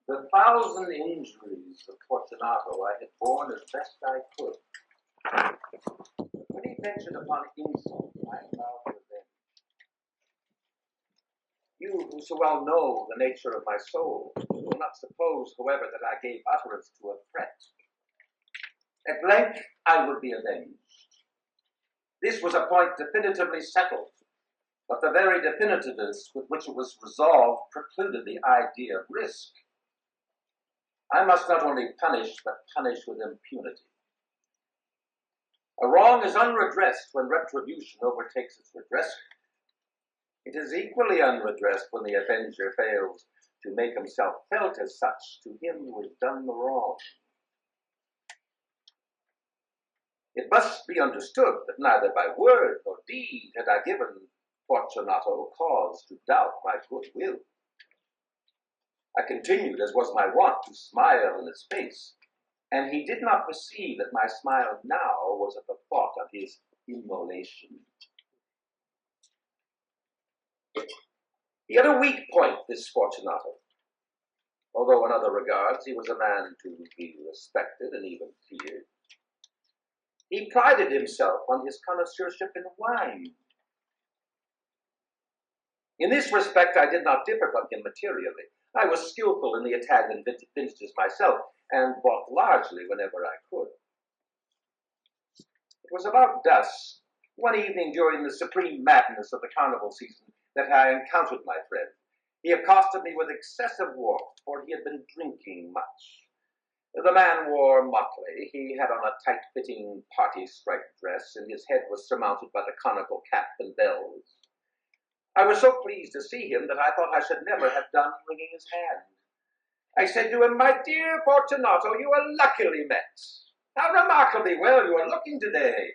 The 1,000 injuries of Fortunato I had borne as best I could. When he ventured upon insult, I vowed revenge. You, who so well know the nature of my soul, will not suppose, however, that I gave utterance to a threat. At length, I would be avenged. This was a point definitively settled, but the very definitiveness with which it was resolved precluded the idea of risk. I must not only punish, but punish with impunity. A wrong is unredressed when retribution overtakes its redresser. It is equally unredressed when the avenger fails to make himself felt as such to him who has done the wrong. It must be understood that neither by word nor deed had I given Fortunato cause to doubt my goodwill. I continued, as was my wont, to smile in his face, and he did not perceive that my smile now was at the thought of his immolation. He had a weak point, this Fortunato. Although in other regards he was a man to be respected and even feared. He prided himself on his connoisseurship in wine. In this respect I did not differ from him materially. I was skillful in the Italian vintages myself, and bought largely whenever I could. It was about dusk, one evening during the supreme madness of the carnival season, that I encountered my friend. He accosted me with excessive warmth, for he had been drinking much. The man wore motley. He had on a tight-fitting party-striped dress, and his head was surmounted by the conical cap and bells. I was so pleased to see him that I thought I should never have done wringing his hand. I said to him, "My dear Fortunato, you are luckily met. How remarkably well you are looking today.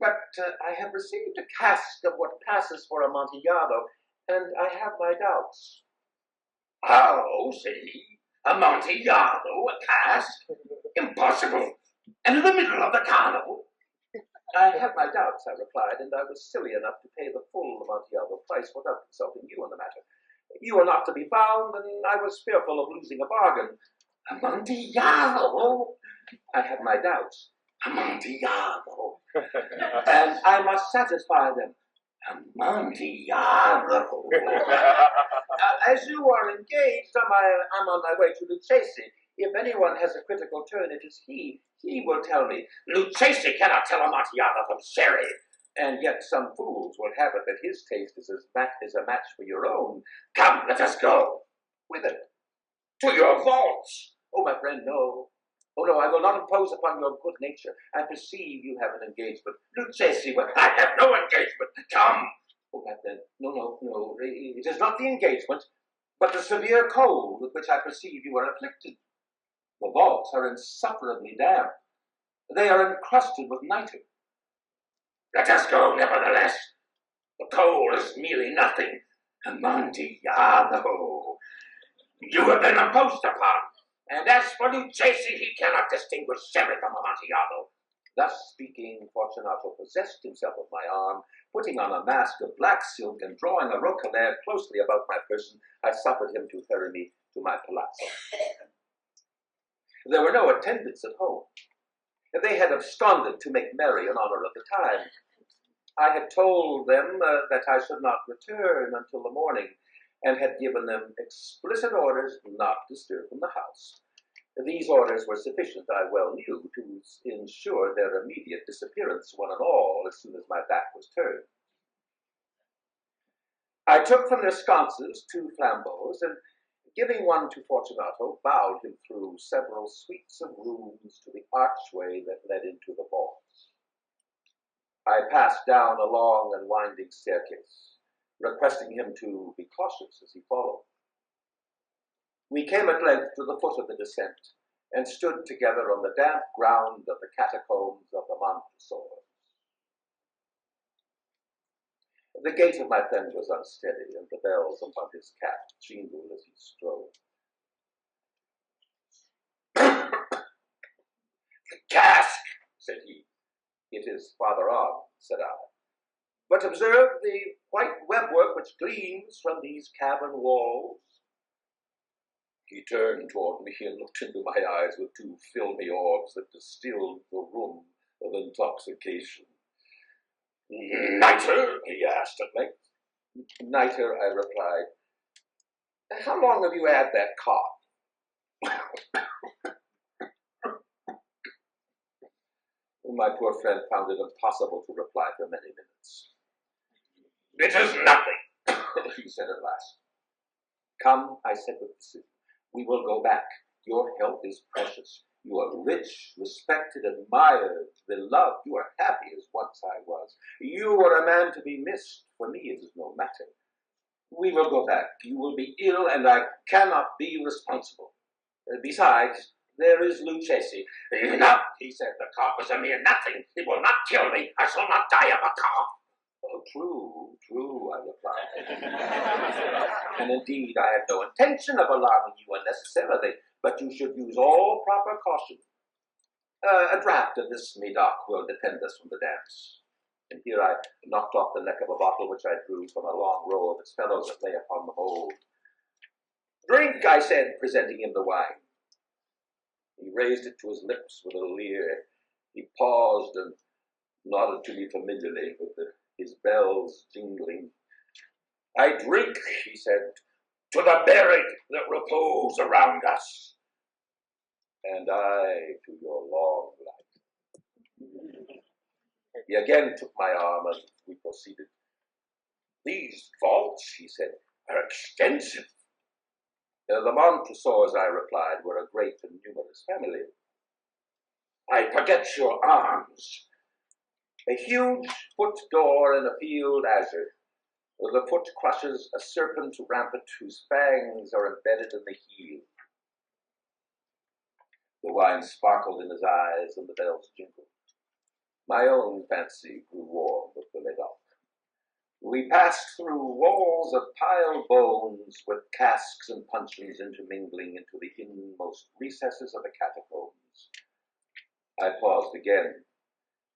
But I have received a cask of what passes for Amontillado, and I have my doubts." "How," said he, "Amontillado, a cask? Impossible! And in the middle of the carnival?" "I have my doubts," I replied, "and I was silly enough to pay the full Amontillado price without consulting you on the matter. You are not to be found, and I was fearful of losing a bargain." "Amontillado?" "I have my doubts." "Amontillado? And I must satisfy them." "Amontillado?" "As you are engaged, I'm on my way to Lucchesi. If anyone has a critical turn, it is he. He will tell me." "Lucchesi cannot tell Amontillado from sherry." "And yet some fools will have it that his taste is a match for your own." "Come, let us go." "Whither?" "To your vaults." "Oh, my friend, no. Oh, no, I will not impose upon your good nature. I perceive you have an engagement." "Lucchesi, I have no engagement. Come." "Oh, my friend, no. It is not the engagement, but the severe cold with which I perceive you are afflicted. The vaults are insufferably damp. They are encrusted with nitre." "Let us go, nevertheless. The cold is merely nothing. Amontillado. You have been imposed upon. And as for Lucchesi, he cannot distinguish sherry from Amontillado." Thus speaking, Fortunato possessed himself of my arm. Putting on a mask of black silk and drawing a roquelaire closely about my person, I suffered him to ferry me to my palazzo. There were no attendants at home. They had absconded to make merry in honor of the time. I had told them that I should not return until the morning, and had given them explicit orders not to stir from the house. These orders were sufficient, I well knew, to ensure their immediate disappearance, one and all, as soon as my back was turned. I took from their sconces 2 flambeaux, and giving one to Fortunato, bowed him through several suites of rooms to the archway that led into the vaults. I passed down a long and winding staircase, requesting him to be cautious as he followed. We came at length to the foot of the descent, and stood together on the damp ground of the catacombs of the Montresors. The gait of my friend was unsteady, and the bells upon his cap jingled as he strode. "The cask," said he. "It is farther on," said I. "But observe the white webwork which gleams from these cavern walls." He turned toward me and looked into my eyes with two filmy orbs that distilled the room of intoxication. "Nitre?" he asked at length. "Nitre," I replied. "How long have you had that cough?" My poor friend found it impossible to reply for many minutes. "It is nothing," he said at last. "Come," I said with decision. "We will go back. Your health is precious. You are rich, respected, admired, beloved. You are happy as once I was. You are a man to be missed. For me it is no matter. We will go back. You will be ill, and I cannot be responsible. Besides, there is Lucchesi." "Enough," he said. "The cough is a mere nothing. It will not kill me. I shall not die of a cough." "Oh, true, I replied. "And indeed, I have no intention of alarming you unnecessarily, but you should use all proper caution. A draught of this Medoc will defend us from the damps." And here I knocked off the neck of a bottle which I drew from a long row of its fellows that lay upon the mold. "Drink," I said, presenting him the wine. He raised it to his lips with a leer. He paused and nodded to me familiarly with his bells jingling. "I drink," he said, "to the buried that repose around us." "And I to your long life." He again took my arm and we proceeded. "These vaults," he said, "are extensive." "The Montresors," I replied, "were a great and numerous family." "I forget your arms." "A huge foot door in a field azure. The foot crushes a serpent rampant whose fangs are embedded in the heel." The wine sparkled in his eyes and the bells jingled. My own fancy grew warm with the Medoc. We passed through walls of piled bones with casks and puncheons intermingling into the inmost recesses of the catacombs. I paused again,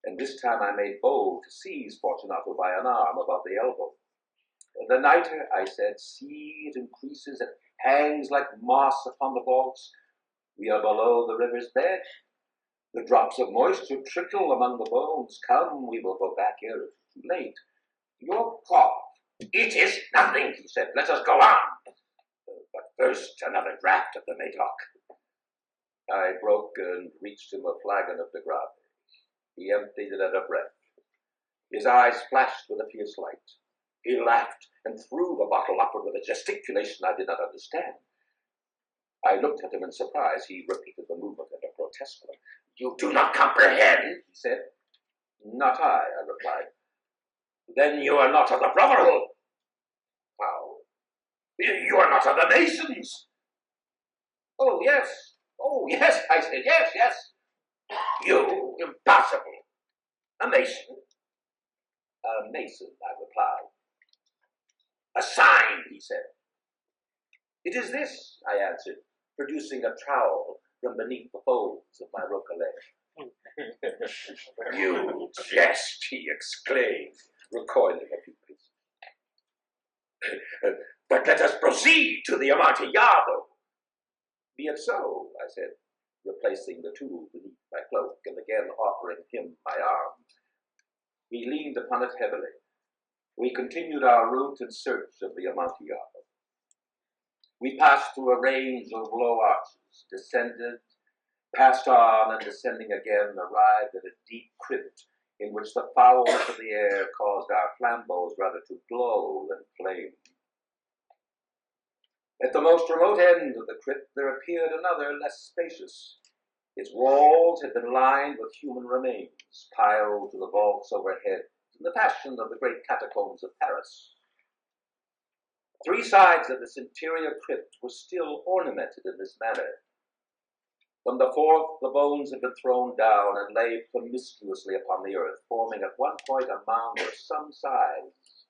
and this time I made bold to seize Fortunato by an arm above the elbow. "The nitre," I said, "see, it increases, it hangs like moss upon the vaults. We are below the river's bed. The drops of moisture trickle among the bones. Come, we will go back ere it is too late. Your cough—" "It is nothing," he said. "Let us go on. But first another draught of the Medoc." I broke and reached him a flagon of de Grave. He emptied it at a breath. His eyes flashed with a fierce light. He laughed and threw the bottle upward with a gesticulation I did not understand. I looked at him in surprise. He repeated the movement in a grotesque one. "You do not comprehend," he said. "Not I," I replied. "Then you are not of the Brotherhood." "How?" "You are not of the Masons." Oh, yes, I said, yes. "You? Impossible. A Mason?" "A Mason," I replied. "A sign," he said. "It is this," I answered, producing a trowel from beneath the folds of my roquelaire. "You jest," he exclaimed, recoiling a few paces. "But let us proceed to the Amontillado." "Be it so," I said, replacing the tool beneath my cloak and again offering him my arm. He leaned upon it heavily. We continued our route in search of the Amontillado. We passed through a range of low arches, descended, passed on, and descending again, arrived at a deep crypt in which the foulness of the air caused our flambeaux rather to glow than flame. At the most remote end of the crypt there appeared another, less spacious. Its walls had been lined with human remains, piled to the vaults overhead, in the fashion of the great catacombs of Paris. 3 sides of this interior crypt were still ornamented in this manner. From the 4th, the bones had been thrown down and lay promiscuously upon the earth, forming at one point a mound of some size.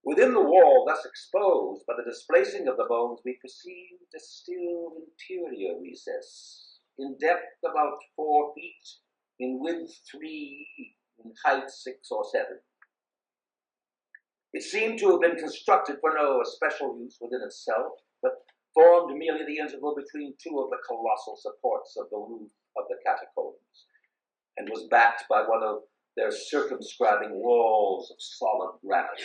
Within the wall thus exposed by the displacing of the bones, we perceived a still interior recess, in depth about 4 feet, in width 3, in height 6 or 7. It seemed to have been constructed for no especial use within itself, but formed merely the interval between two of the colossal supports of the roof of the catacombs, and was backed by one of their circumscribing walls of solid granite.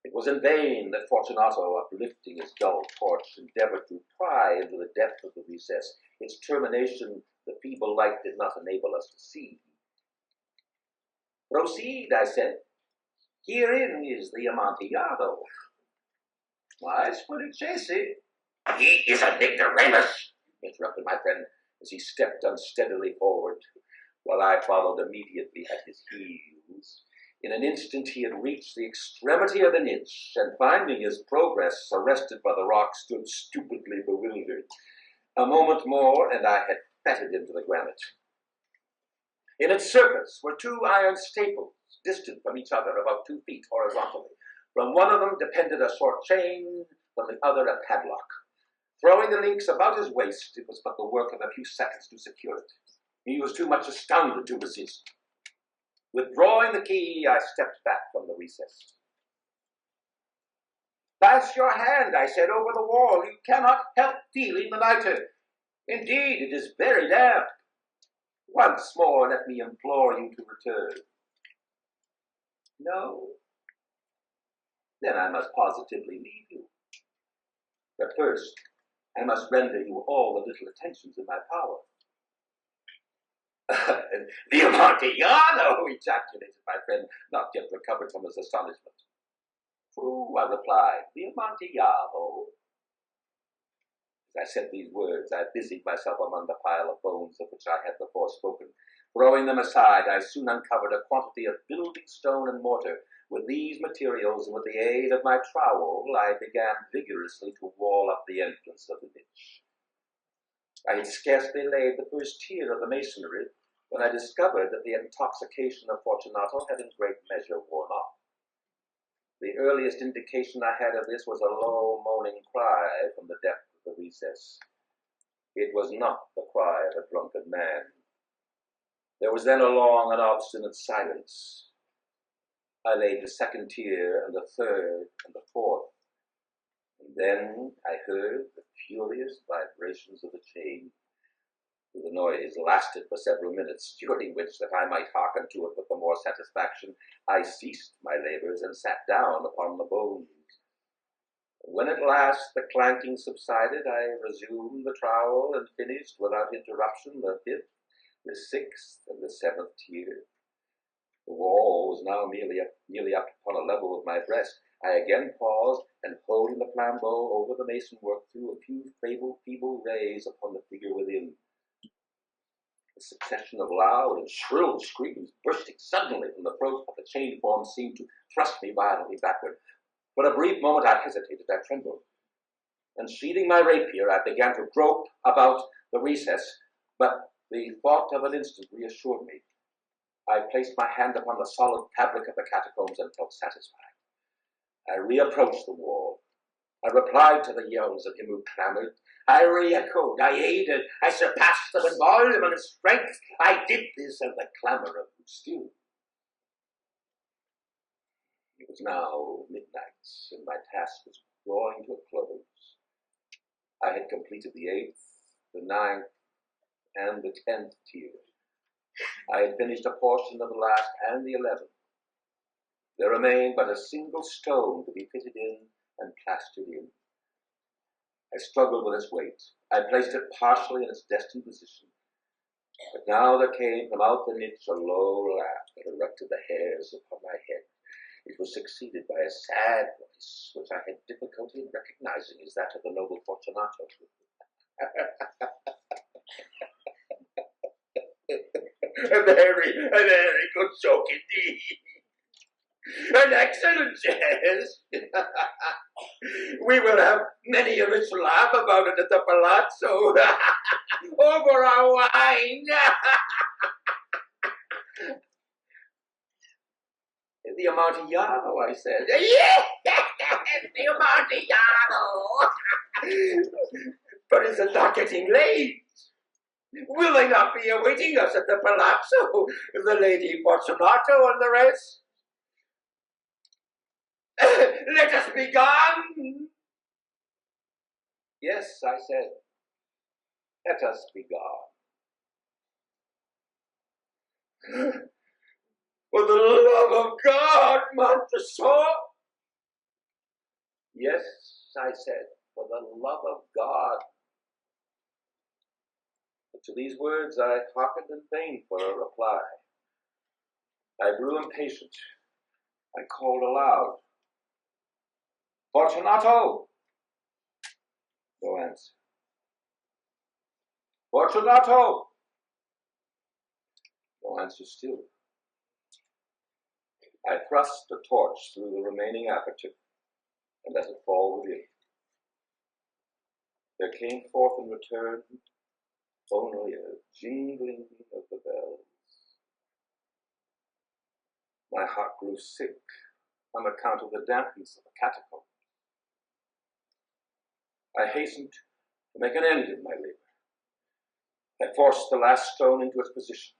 It was in vain that Fortunato, uplifting his dull torch, endeavored to pry into the depth of the recess. Its termination the feeble light did not enable us to see. "Proceed," I said. "Herein is the Amontillado." "Why, Spulicesi?" "He is an ignoramus," interrupted my friend, as he stepped unsteadily forward, while I followed immediately at his heels. In an instant he had reached the extremity of the niche, and finding his progress arrested by the rock, stood stupidly bewildered. A moment more, and I had fettered him to the granite. In its surface were two iron staples, distant from each other about 2 feet horizontally. From one of them depended a short chain, from the other a padlock. Throwing the links about his waist, it was but the work of a few seconds to secure it. He was too much astounded to resist. Withdrawing the key, I stepped back from the recess. "Pass your hand," I said, "over the wall. You cannot help feeling the nitre. Indeed, it is very damp. Once more, let me implore you to return." "No? Then I must positively leave you. But first, I must render you all the little attentions in my power." "The Amontillado!" ejaculated my friend, not yet recovered from his astonishment. "True," I replied, "the Amontillado." As I said these words, I busied myself among the pile of bones of which I had before spoken. Throwing them aside, I soon uncovered a quantity of building stone and mortar. With these materials, and with the aid of my trowel, I began vigorously to wall up the entrance of the niche. I had scarcely laid the first tier of the masonry when I discovered that the intoxication of Fortunato had in great measure worn off. The earliest indication I had of this was a low moaning cry from the depth of the recess. It was not the cry of a drunken man. There was then a long and obstinate silence. I laid the second tier, and the third, and the fourth, and then I heard the furious vibrations of the chain. The noise lasted for several minutes, during which, that I might hearken to it with the more satisfaction, I ceased my labors and sat down upon the bones. When at last the clanking subsided, I resumed the trowel and finished without interruption the 5th, the 6th, and the 7th tier. The wall was now nearly up upon a level with my breast. I again paused, and holding the flambeau over the mason work, threw a few feeble rays upon the figure within. A succession of loud and shrill screams bursting suddenly from the throat of the chained form seemed to thrust me violently backward. For a brief moment I hesitated, I trembled, and sheathing my rapier, I began to grope about the recess, but the thought of an instant reassured me. I placed my hand upon the solid fabric of the catacombs and felt satisfied. I reapproached the wall. I replied to the yells of him who clamored. I re-echoed, I aided, I surpassed them in volume and in strength. I did this, and the clamor of them still. It was now midnight, and my task was drawing to a close. I had completed the 8th, the 9th, and the 10th tier. I had finished a portion of the last and the 11th. There remained but a single stone to be fitted in and plastered in. I struggled with its weight. I placed it partially in its destined position. But now there came from out the niche a low laugh that erected the hairs upon my head. It was succeeded by a sad voice, which I had difficulty in recognizing as that of the noble Fortunato. A very good joke indeed. An excellent jest. We will have many a rich laugh about it at the palazzo. Over our wine. The Amontillado, I said. Yes, the Amontillado. But is it not getting late? Will they not be awaiting us at the palazzo, the Lady Fortunato and the rest? Let us be gone. Yes, I said, let us be gone. For the love of God, Montresor! Yes, I said, for the love of God. But to these words I hearkened in vain for a reply. I grew impatient. I called aloud, Fortunato! No answer. Fortunato! No answer still. I thrust a torch through the remaining aperture and let it fall within. There came forth in return only a jingling of the bells. My heart grew sick on account of the dampness of the catacomb. I hastened to make an end of my labor. I forced the last stone into its position.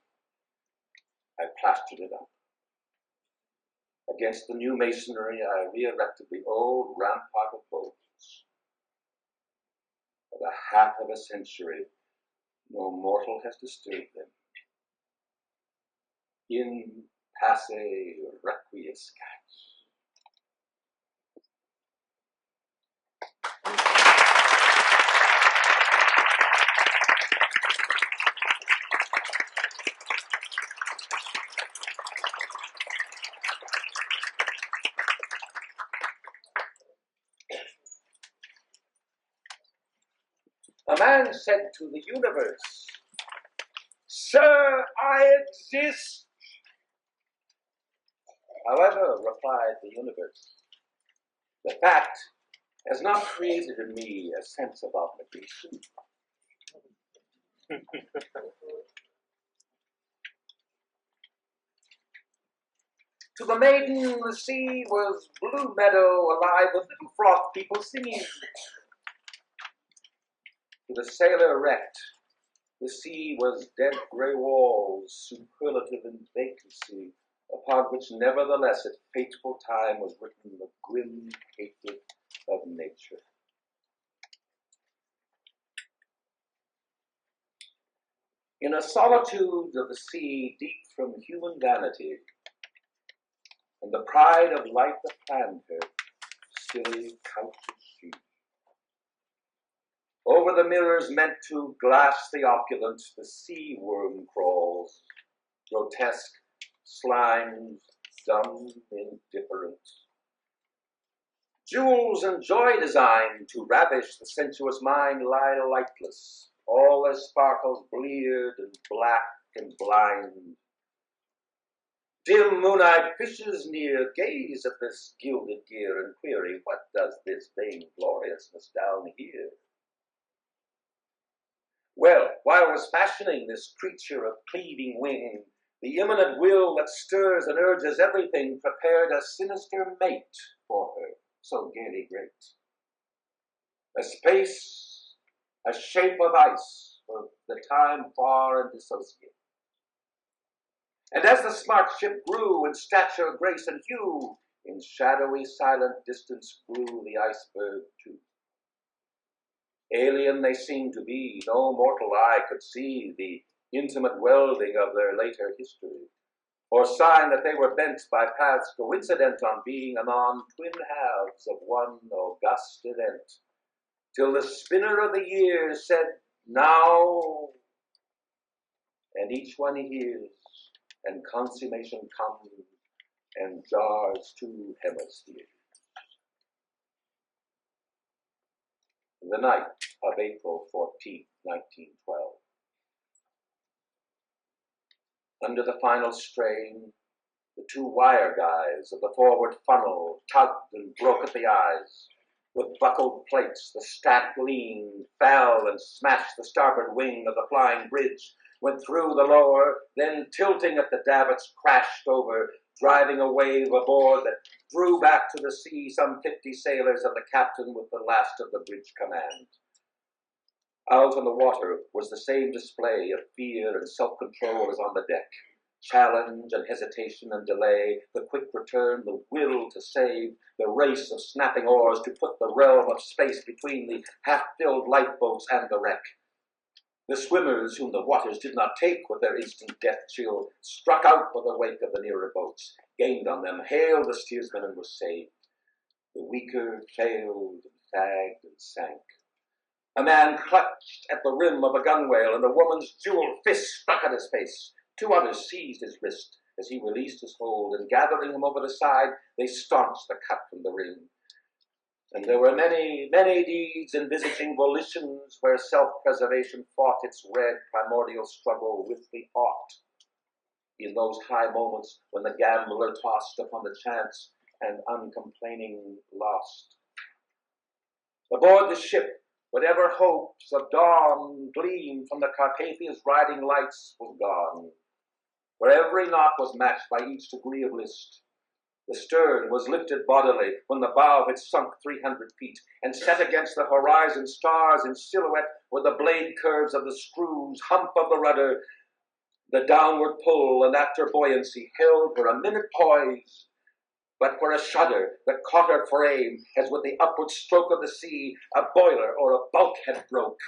I plastered it up. Against the new masonry, I re-erected the old rampart of bones. For the half of a century, no mortal has disturbed them. In pace requiescat. A man said to the universe, Sir, I exist. However, replied the universe, the fact has not created in me a sense of obligation. To the maiden, the sea was blue meadow, alive with little froth people singing. To the sailor erect, the sea was dead grey walls, superlative in vacancy, upon which nevertheless at fateful time was written the grim hatred of nature. In a solitude of the sea, deep from human vanity, and the pride of life that planned her, stilly couches she. Over the mirrors meant to glass the opulent, the sea worm crawls, grotesque, slimes, dumb, indifferent. Jewels and joy designed to ravish the sensuous mind lie lightless, all their sparkles bleared and black and blind. Dim moon-eyed fishes near gaze at this gilded gear and query, what does this vain gloriousness down here? Well, while I was fashioning this creature of cleaving wing, the imminent will that stirs and urges everything prepared a sinister mate for her, so gaily great. A space, a shape of ice, for the time far and dissociate. And as the smart ship grew in stature, grace, and hue, in shadowy, silent distance grew the iceberg too. Alien they seemed to be, no mortal eye could see the intimate welding of their later history, or sign that they were bent by paths coincident on being anon twin halves of one august event, till the spinner of the years said, now, and each one hears, and consummation comes, and jars two hemispheres. The night of April 14th, 1912. Under the final strain, the two wire guys of the forward funnel tugged and broke at the eyes. With buckled plates, the stack leaned, fell, and smashed the starboard wing of the flying bridge, went through the lower, then tilting at the davits, crashed over, driving a wave aboard that drew back to the sea some 50 sailors and the captain with the last of the bridge command. Out on the water was the same display of fear and self-control as on the deck. Challenge and hesitation and delay, the quick return, the will to save, the race of snapping oars to put the realm of space between the half-filled lifeboats and the wreck. The swimmers whom the waters did not take with their instant death chill struck out for the wake of the nearer boats, gained on them, hailed the steersmen, and were saved. The weaker failed and fagged and sank. A man clutched at the rim of a gunwale, and a woman's jeweled fist struck at his face. Two others seized his wrist as he released his hold, and gathering him over the side, they staunched the cut from the ring. And there were many, many deeds envisaging volitions where self-preservation fought its red primordial struggle with the ought. In those high moments when the gambler tossed upon the chance and uncomplaining lost. Aboard the ship, whatever hopes of dawn gleamed from the Carpathia's riding lights was gone, where every knot was matched by each degree of list. The stern was lifted bodily when the bow had sunk 300 feet, and set against the horizon stars in silhouette were the blade curves of the screws, hump of the rudder, the downward pull, and after buoyancy held for a minute poise, but for a shudder that caught her frame, as with the upward stroke of the sea, a boiler or a bulkhead broke.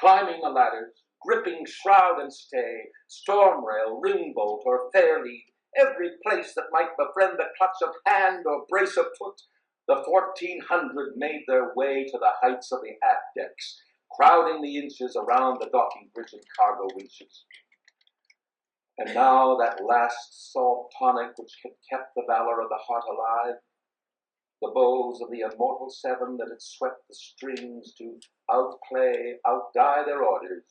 Climbing the ladders, gripping shroud and stay, storm rail, ringbolt, or fair lead, every place that might befriend the clutch of hand or brace of foot, the 1,400 made their way to the heights of the aft decks, crowding the inches around the docking bridge and cargo winches. And now that last salt tonic which had kept the valor of the heart alive, the bows of the immortal seven that had swept the strings to outplay, outdie their orders,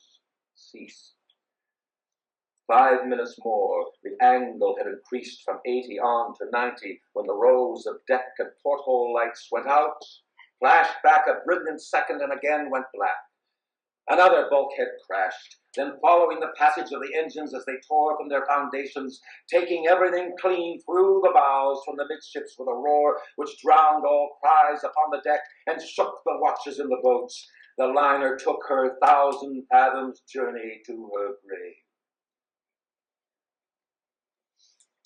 ceased. 5 minutes more, the angle had increased from 80 on to 90 when the rows of deck and porthole lights went out, flashed back a brilliant second, and again went black. Another bulkhead crashed, then following the passage of the engines as they tore from their foundations, taking everything clean through the bows from the midships with a roar which drowned all cries upon the deck and shook the watches in the boats. The liner took her 1,000 fathoms journey to her grave.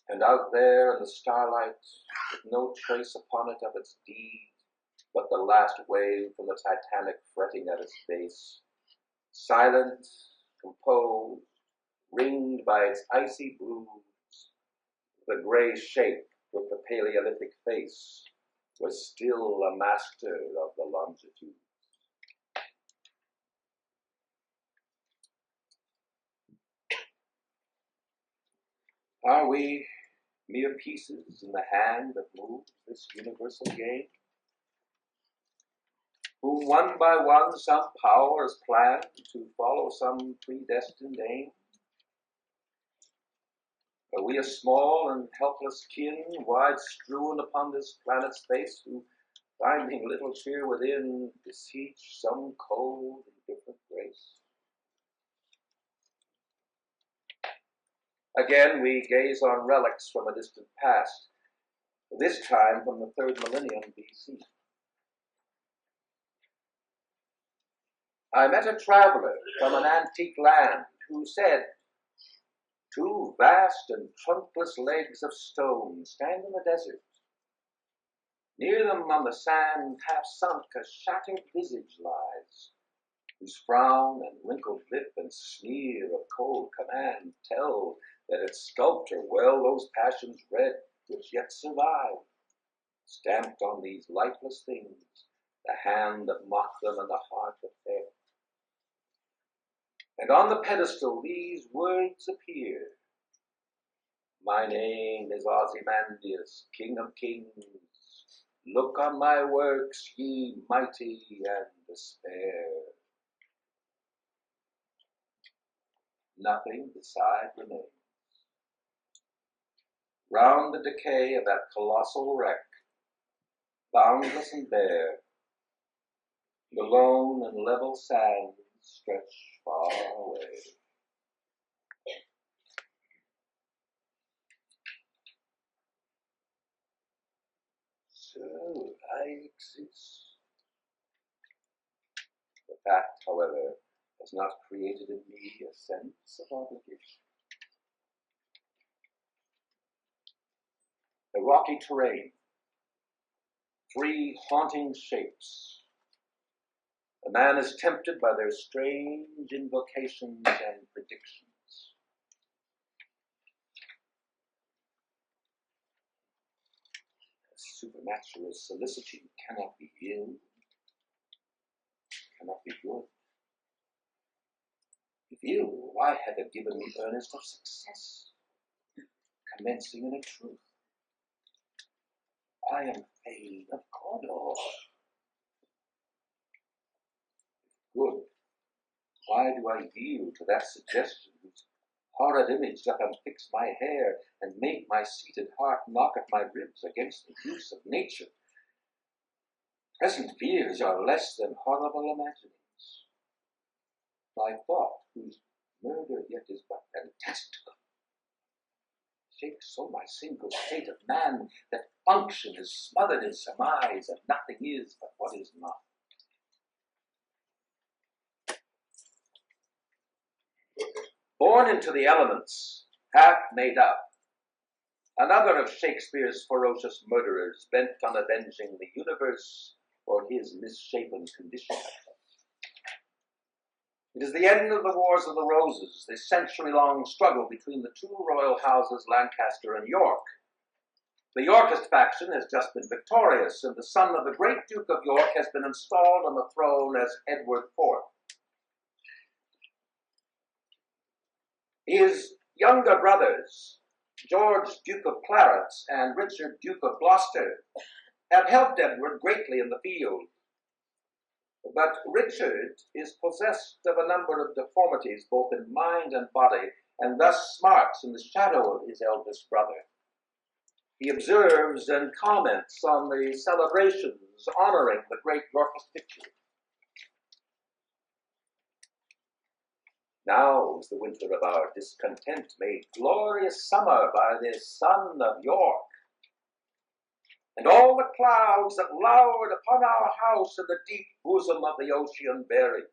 And out there in the starlight, with no trace upon it of its deed, but the last wave from the Titanic fretting at its base, silent, composed, ringed by its icy blues, the gray shape with the Paleolithic face was still a master of the longitude. Are we mere pieces in the hand that moves this universal game? Whom one by one some power has planned to follow some predestined aim? Are we a small and helpless kin, wide strewn upon this planet's face, who, finding little cheer within, beseech some cold and different grace? Again, we gaze on relics from a distant past, this time from the 3rd millennium BC. I met a traveler from an antique land who said, "Two vast and trunkless legs of stone stand in the desert. Near them on the sand, half sunk, a shattered visage lies, whose frown and wrinkled lip and sneer of cold command tell that its sculptor well those passions read which yet survive, stamped on these lifeless things, the hand that mocked them and the heart that fed. And on the pedestal these words appear: My name is Ozymandias, King of Kings. Look on my works, ye mighty, and despair. Nothing beside remains. Round the decay of that colossal wreck, boundless and bare, the lone and level sands stretch far away. So I exist. The fact, however, has not created in me a sense of obligation. The rocky terrain, three haunting shapes. The man is tempted by their strange invocations and predictions. Supernatural solicitude cannot be ill, cannot be good. If ill, why hath it given me earnest of success, commencing in a truth? I am fain of Cawdor. Good, why do I yield to that suggestion whose horrid image doth unfix my hair, and make my seated heart knock at my ribs against the use of nature? Present fears are less than horrible imaginings. My thought, whose murder yet is but fantastical, shakes so my single state of man, that function is smothered in surmise, and nothing is but what is not. Born into the elements, half made up, another of Shakespeare's ferocious murderers, bent on avenging the universe for his misshapen condition. It is the end of the Wars of the Roses, the century-long struggle between the two royal houses, Lancaster and York. The Yorkist faction has just been victorious, and the son of the great Duke of York has been installed on the throne as Edward IV. His younger brothers, George, Duke of Clarence, and Richard, Duke of Gloucester, have helped Edward greatly in the field. But Richard is possessed of a number of deformities, both in mind and body, and thus smarts in the shadow of his eldest brother. He observes and comments on the celebrations honoring the great Yorkist victory. Now is the winter of our discontent made glorious summer by this son of York. And all the clouds that lowered upon our house in the deep bosom of the ocean buried.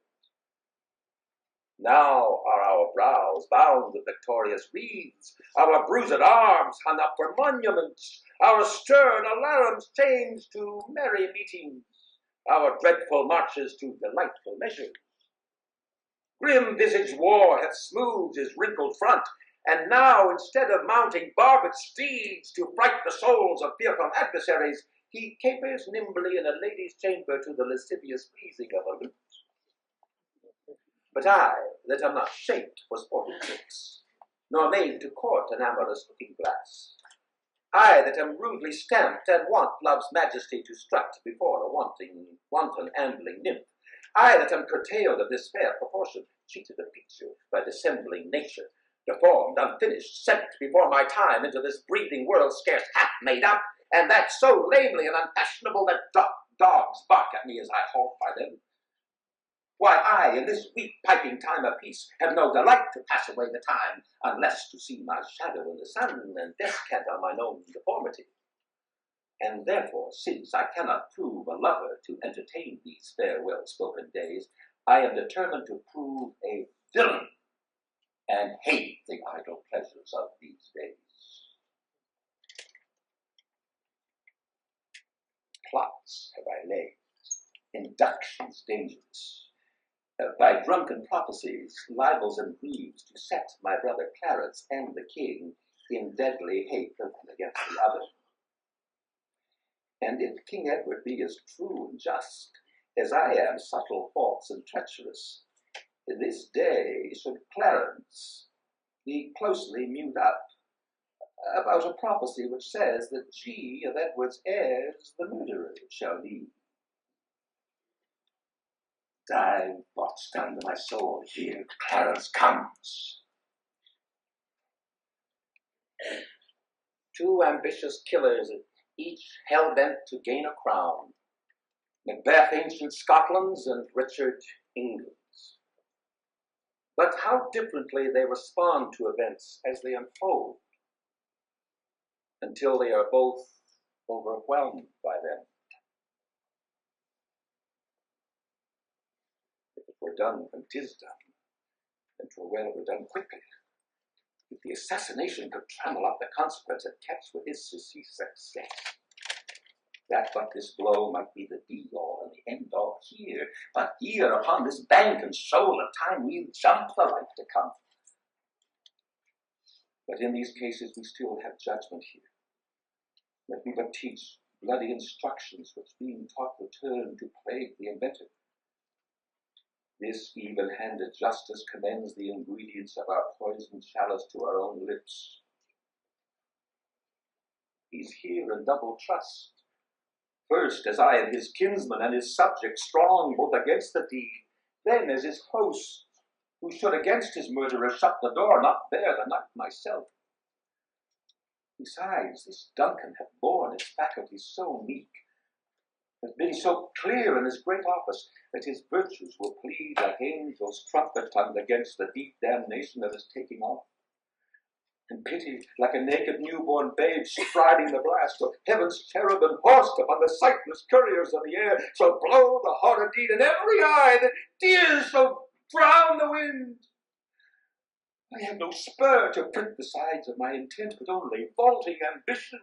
Now are our brows bound with victorious wreaths, our bruised arms hung up for monuments, our stern alarums changed to merry meetings, our dreadful marches to delightful measures. Grim-visaged war hath smoothed his wrinkled front, and now, instead of mounting barbed steeds to fright the souls of fearful adversaries, he capers nimbly in a lady's chamber to the lascivious pleasing of a lute. But I, that am not shaped for sporting tricks, nor made to court an amorous looking glass, I that am rudely stamped and want love's majesty to strut before a wanton ambling nymph, I that am curtailed of this fair proportion, cheated of picture by dissembling nature, deformed, unfinished, sent before my time into this breathing world scarce half made up, and that so lamely and unfashionable that dogs bark at me as I halt by them. Why, I, in this weak piping time of peace, have no delight to pass away the time, unless to see my shadow in the sun and descant on mine own deformity. And therefore, since I cannot prove a lover to entertain these fair well-spoken days, I am determined to prove a villain, and hate the idle pleasures of these days. Plots have I laid, inductions dangerous, by drunken prophecies, libels and griefs, to set my brother Clarence and the king in deadly hate of one against the other. And if King Edward be as true and just as I am subtle, false, and treacherous, this day should Clarence be closely mewed up about a prophecy which says that G of Edward's heirs the murderer shall be. Dive botched under my sword, here Clarence comes. Two ambitious killers, each hell-bent to gain a crown. Macbeth, ancient Scotland's, and Richard, England's. But how differently they respond to events as they unfold, until they are both overwhelmed by them. If it were were done when 'tis done, and 'twere well were done quickly. If the assassination could trammel up the consequence and catch with his success, that but this blow might be the be-all and the end-all here, but here upon this bank and shoal of time we'll jump the life to come. But in these cases we still have judgment here. Let me but teach bloody instructions which being taught return to plague the inventor. This even-handed justice commends the ingredients of our poisoned chalice to our own lips. He's here in double trust. First, as I am his kinsman and his subject, strong both against the deed, then as his host, who should against his murderer shut the door, not bear the knife myself. Besides, this Duncan hath borne his faculties so meek, has been so clear in his great office, that his virtues will plead like angels' trumpet tongued against the deep damnation of his taking off. And pity, like a naked newborn babe striding the blast, of heaven's cherubim horsed upon the sightless couriers of the air, shall blow the horrid deed in every eye, that tears shall drown the wind. I have no spur to print the sides of my intent, but only vaulting ambition,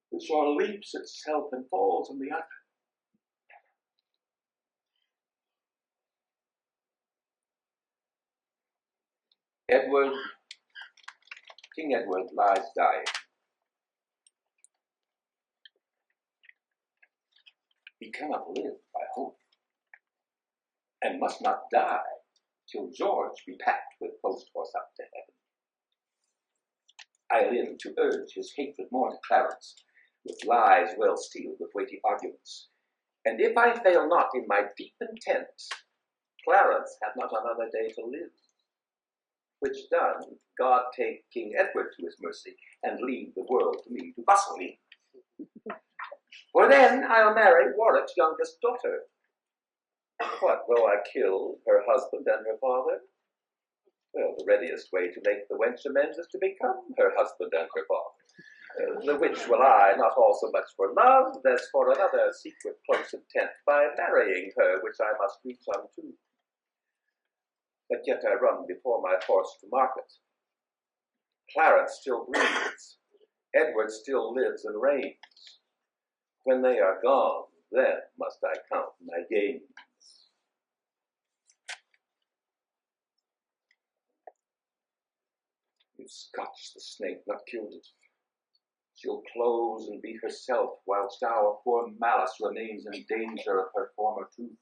which o'erleaps itself and falls on the other. King Edward lies dying. He cannot live by hope, and must not die till George be packed with post-horse up to heaven. I live to urge his hatred more to Clarence, with lies well steeled with weighty arguments. And if I fail not in my deep intent, Clarence hath not another day to live. Which done, God take King Edward to his mercy, and leave the world to me to bustle in. For then I'll marry Warwick's youngest daughter. What, though I kill her husband and her father? Well, the readiest way to make the wench amends is to become her husband and her father. The which will I, not all so much for love, as for another secret close intent, by marrying her, which I must reach unto. But yet I run before my horse to market. Clarence still breathes, Edward still lives and reigns. When they are gone, then must I count my gains. If Scotch the snake not killed it, she'll close and be herself, whilst our poor Malice remains in danger of her former tooth.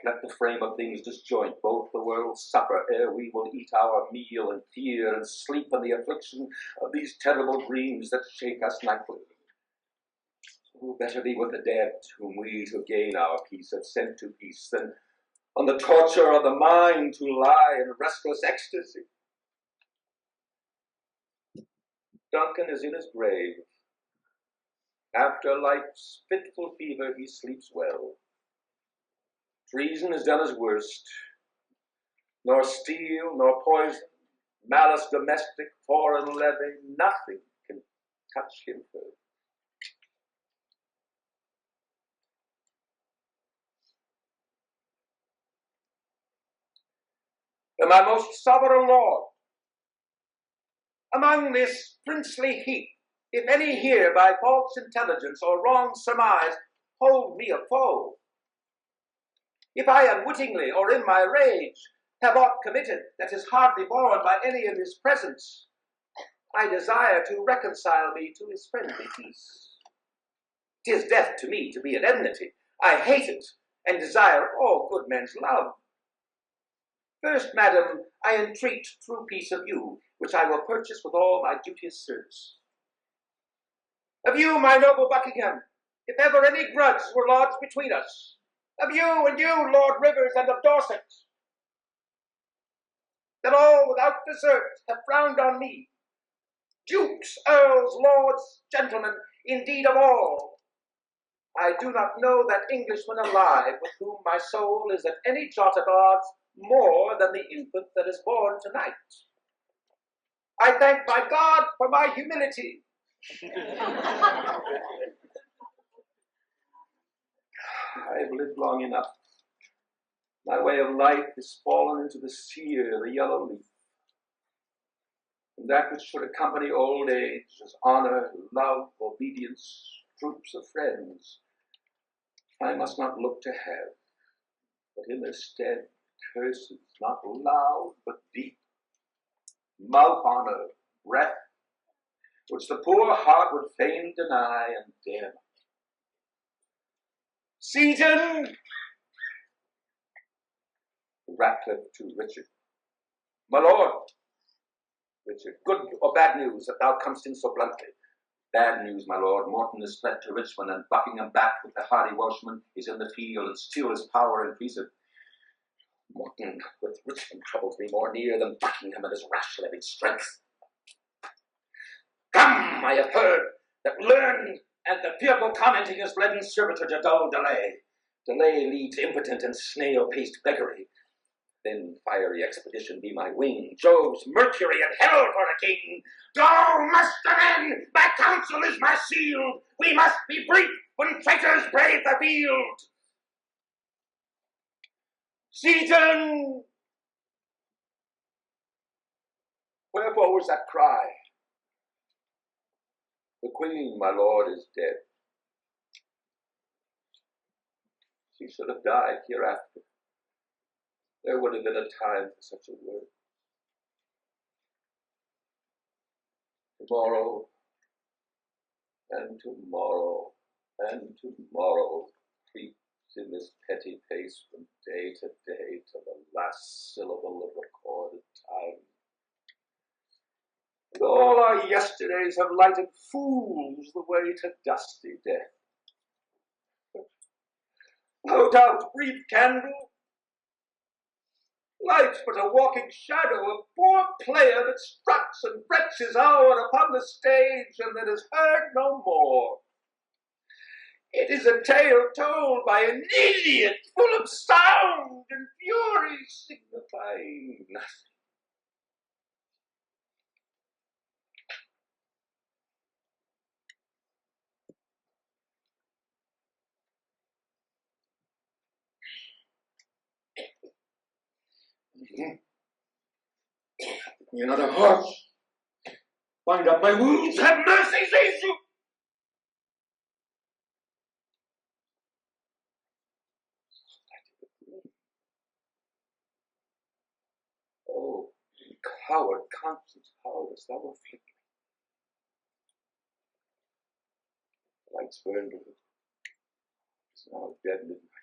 Let the frame of things disjoint, both the worlds suffer, ere we will eat our meal in fear, and sleep in the affliction of these terrible dreams that shake us nightly. Who better be with the dead, whom we to gain our peace have sent to peace, than on the torture of the mind to lie in restless ecstasy? Duncan is in his grave. After life's fitful fever he sleeps well. Treason has done his worst, nor steel, nor poison, malice domestic, foreign levy, nothing can touch him further. My most sovereign lord, among this princely heap, if any here by false intelligence or wrong surmise hold me a foe, if I unwittingly or in my rage have aught committed that is hardly borne by any in his presence, I desire to reconcile me to his friendly peace. 'Tis death to me to be at enmity. I hate it, and desire all good men's love. First, madam, I entreat true peace of you, which I will purchase with all my duteous service. Of you, my noble Buckingham, if ever any grudge were lodged between us, of you and you, Lord Rivers, and of Dorset, that all without desert have frowned on me, dukes, earls, lords, gentlemen, indeed of all, I do not know that Englishman alive with whom my soul is at any jot at odds more than the infant that is born tonight. I thank my God for my humility. I've lived long enough. My way of life is fallen into the sear, the yellow leaf. And that which should accompany old age is honor, love, obedience, troops of friends, I must not look to have, but in their stead curses, not loud but deep, mouth honor, breath, which the poor heart would fain deny and dare not. Seaton! Ratcliffe to Richard. My lord, Richard, good or bad news that thou comest in so bluntly? Bad news, my lord. Morton is fled to Richmond, and Buckingham back with the hardy Welshman is in the field, and still his power increaseth. Morton with Richmond troubles me more near than Buckingham and his rash living strength. Come, I have heard that learned and the fearful commenting is led in servitor to dull delay. Delay leads impotent and snail-paced beggary. Then fiery expedition be my wing, Jove's Mercury and hell for a king. Go, muster men, my counsel is my shield. We must be brief when traitors brave the field. Seaton! Wherefore was that cry? The queen, my lord, is dead. She should have died hereafter. There would have been a time for such a word. Tomorrow, and tomorrow, and tomorrow creeps in this petty pace from day to day till the last syllable of recorded time. And all our yesterdays have lighted fools the way to dusty death. No doubt, brief candle, life's but a walking shadow, a poor player that struts and frets his hour upon the stage and that is heard no more. It is a tale told by an idiot, full of sound and fury, signifying nothing. Give me another horse. Bind up my wounds. Have mercy, Jesu. Oh, coward conscience, how dost thou afflict me? The lights burned a little. It is now dead midnight.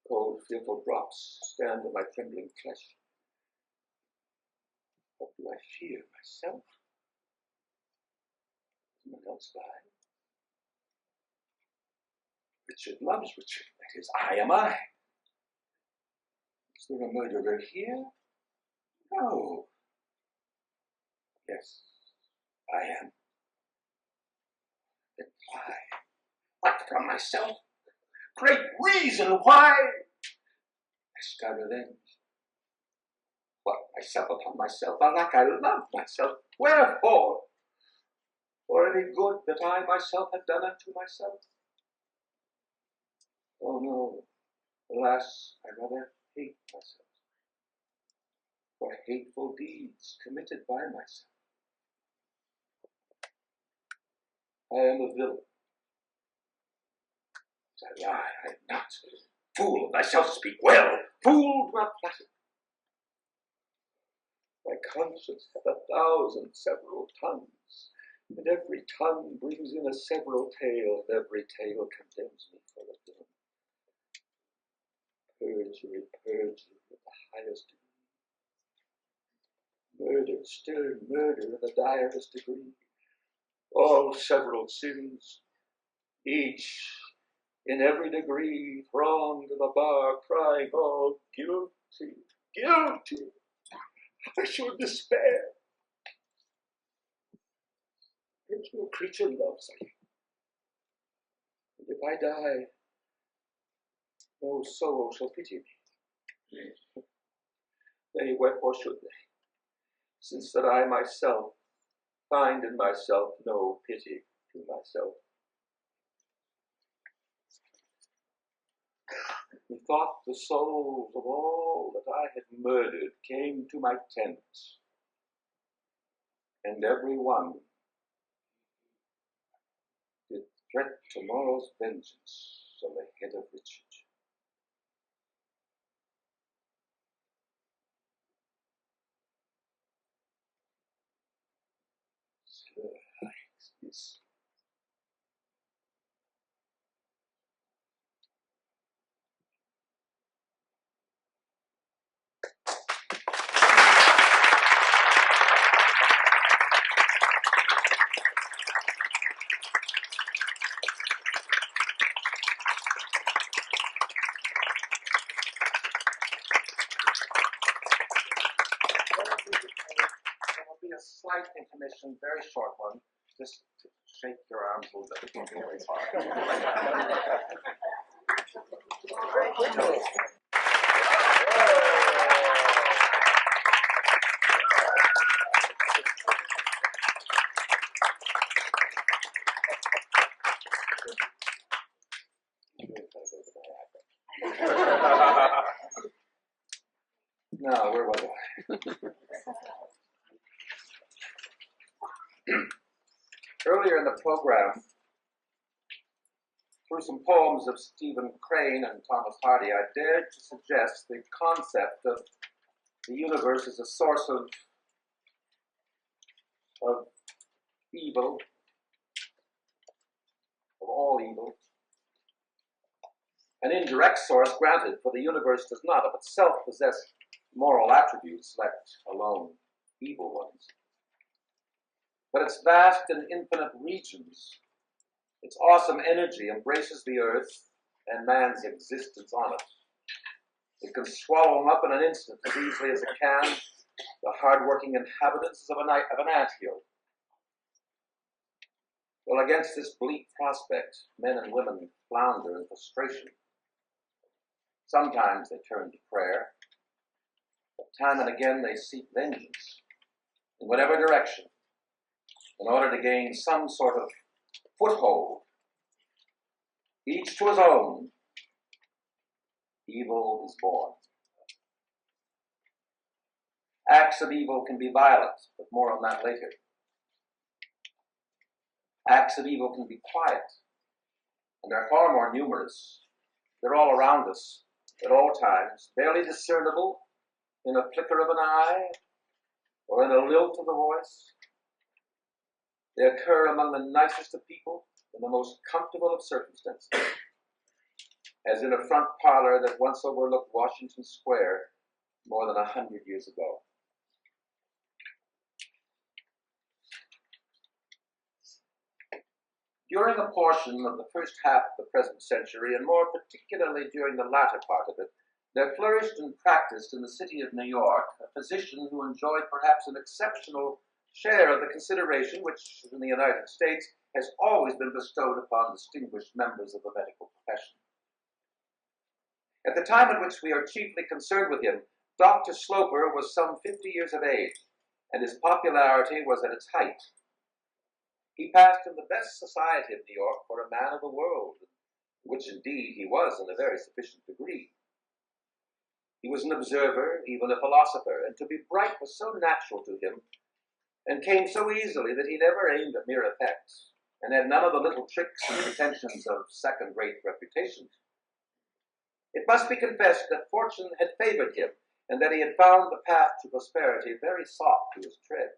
Cold, fearful drops stand on my trembling flesh. What do I fear? Myself? Someone else die? Richard loves Richard. That is, I am I. Is there a murderer here? No. Yes, I am. Then why? What from myself? Great reason why. Hast I revenge? What, myself upon myself? Alack, I love myself. Wherefore? For any good that I myself have done unto myself? Oh no, alas, I rather hate myself for hateful deeds committed by myself. I am a villain. As I lie, I am not. Fool of thyself, speak well. Fool, do not flatter. My conscience hath 1,000 several tongues, and every tongue brings in a several tale, and every tale condemns me for a villain. Perjury, perjury of the highest degree. Murder, stern murder of the direst degree. All several sins, each in every degree, throng to the bar, crying, oh, guilty, guilty. I should despair. Yet no creature loves me. And if I die, no soul shall pity me. Nay, wherefore should they? Since that I myself find in myself no pity to myself. Methought the souls of all that I had murdered came to my tent, and every one did threat tomorrow's vengeance on the head of Richard. Yes. There will be a slight intermission, very short one. Just to shake your arms a little bit. It won't be very far. Now, where was I? Earlier in the program, through some poems of Stephen Crane and Thomas Hardy, I dared to suggest the concept of the universe as a source of evil, of all evil. An indirect source, granted, for the universe does not of itself possess moral attributes, let alone evil ones. But its vast and infinite regions, its awesome energy embraces the earth and man's existence on it. It can swallow him up in an instant as easily as it can the hard-working inhabitants of an anthill. Well, against this bleak prospect, men and women flounder in frustration. Sometimes they turn to prayer, but time and again they seek vengeance in whatever direction in order to gain some sort of foothold. Each to his own, evil is born. Acts of evil can be violent, but more on that later. Acts of evil can be quiet, and they're far more numerous. They're all around us at all times, barely discernible in a flicker of an eye or in a lilt of the voice. They occur among the nicest of people in the most comfortable of circumstances, as in a front parlor that once overlooked Washington Square more than 100 years ago. During a portion of the first half of the present century, and more particularly during the latter part of it, there flourished and practiced in the city of New York a physician who enjoyed perhaps an exceptional share of the consideration which, in the United States, has always been bestowed upon distinguished members of the medical profession. At the time at which we are chiefly concerned with him, Dr. Sloper was some 50 years of age, and his popularity was at its height. He passed in the best society of New York for a man of the world, which indeed he was in a very sufficient degree. He was an observer, even a philosopher, and to be bright was so natural to him, and came so easily that he never aimed at mere effects, and had none of the little tricks and pretensions of second-rate reputation. It must be confessed that fortune had favored him, and that he had found the path to prosperity very soft to his tread.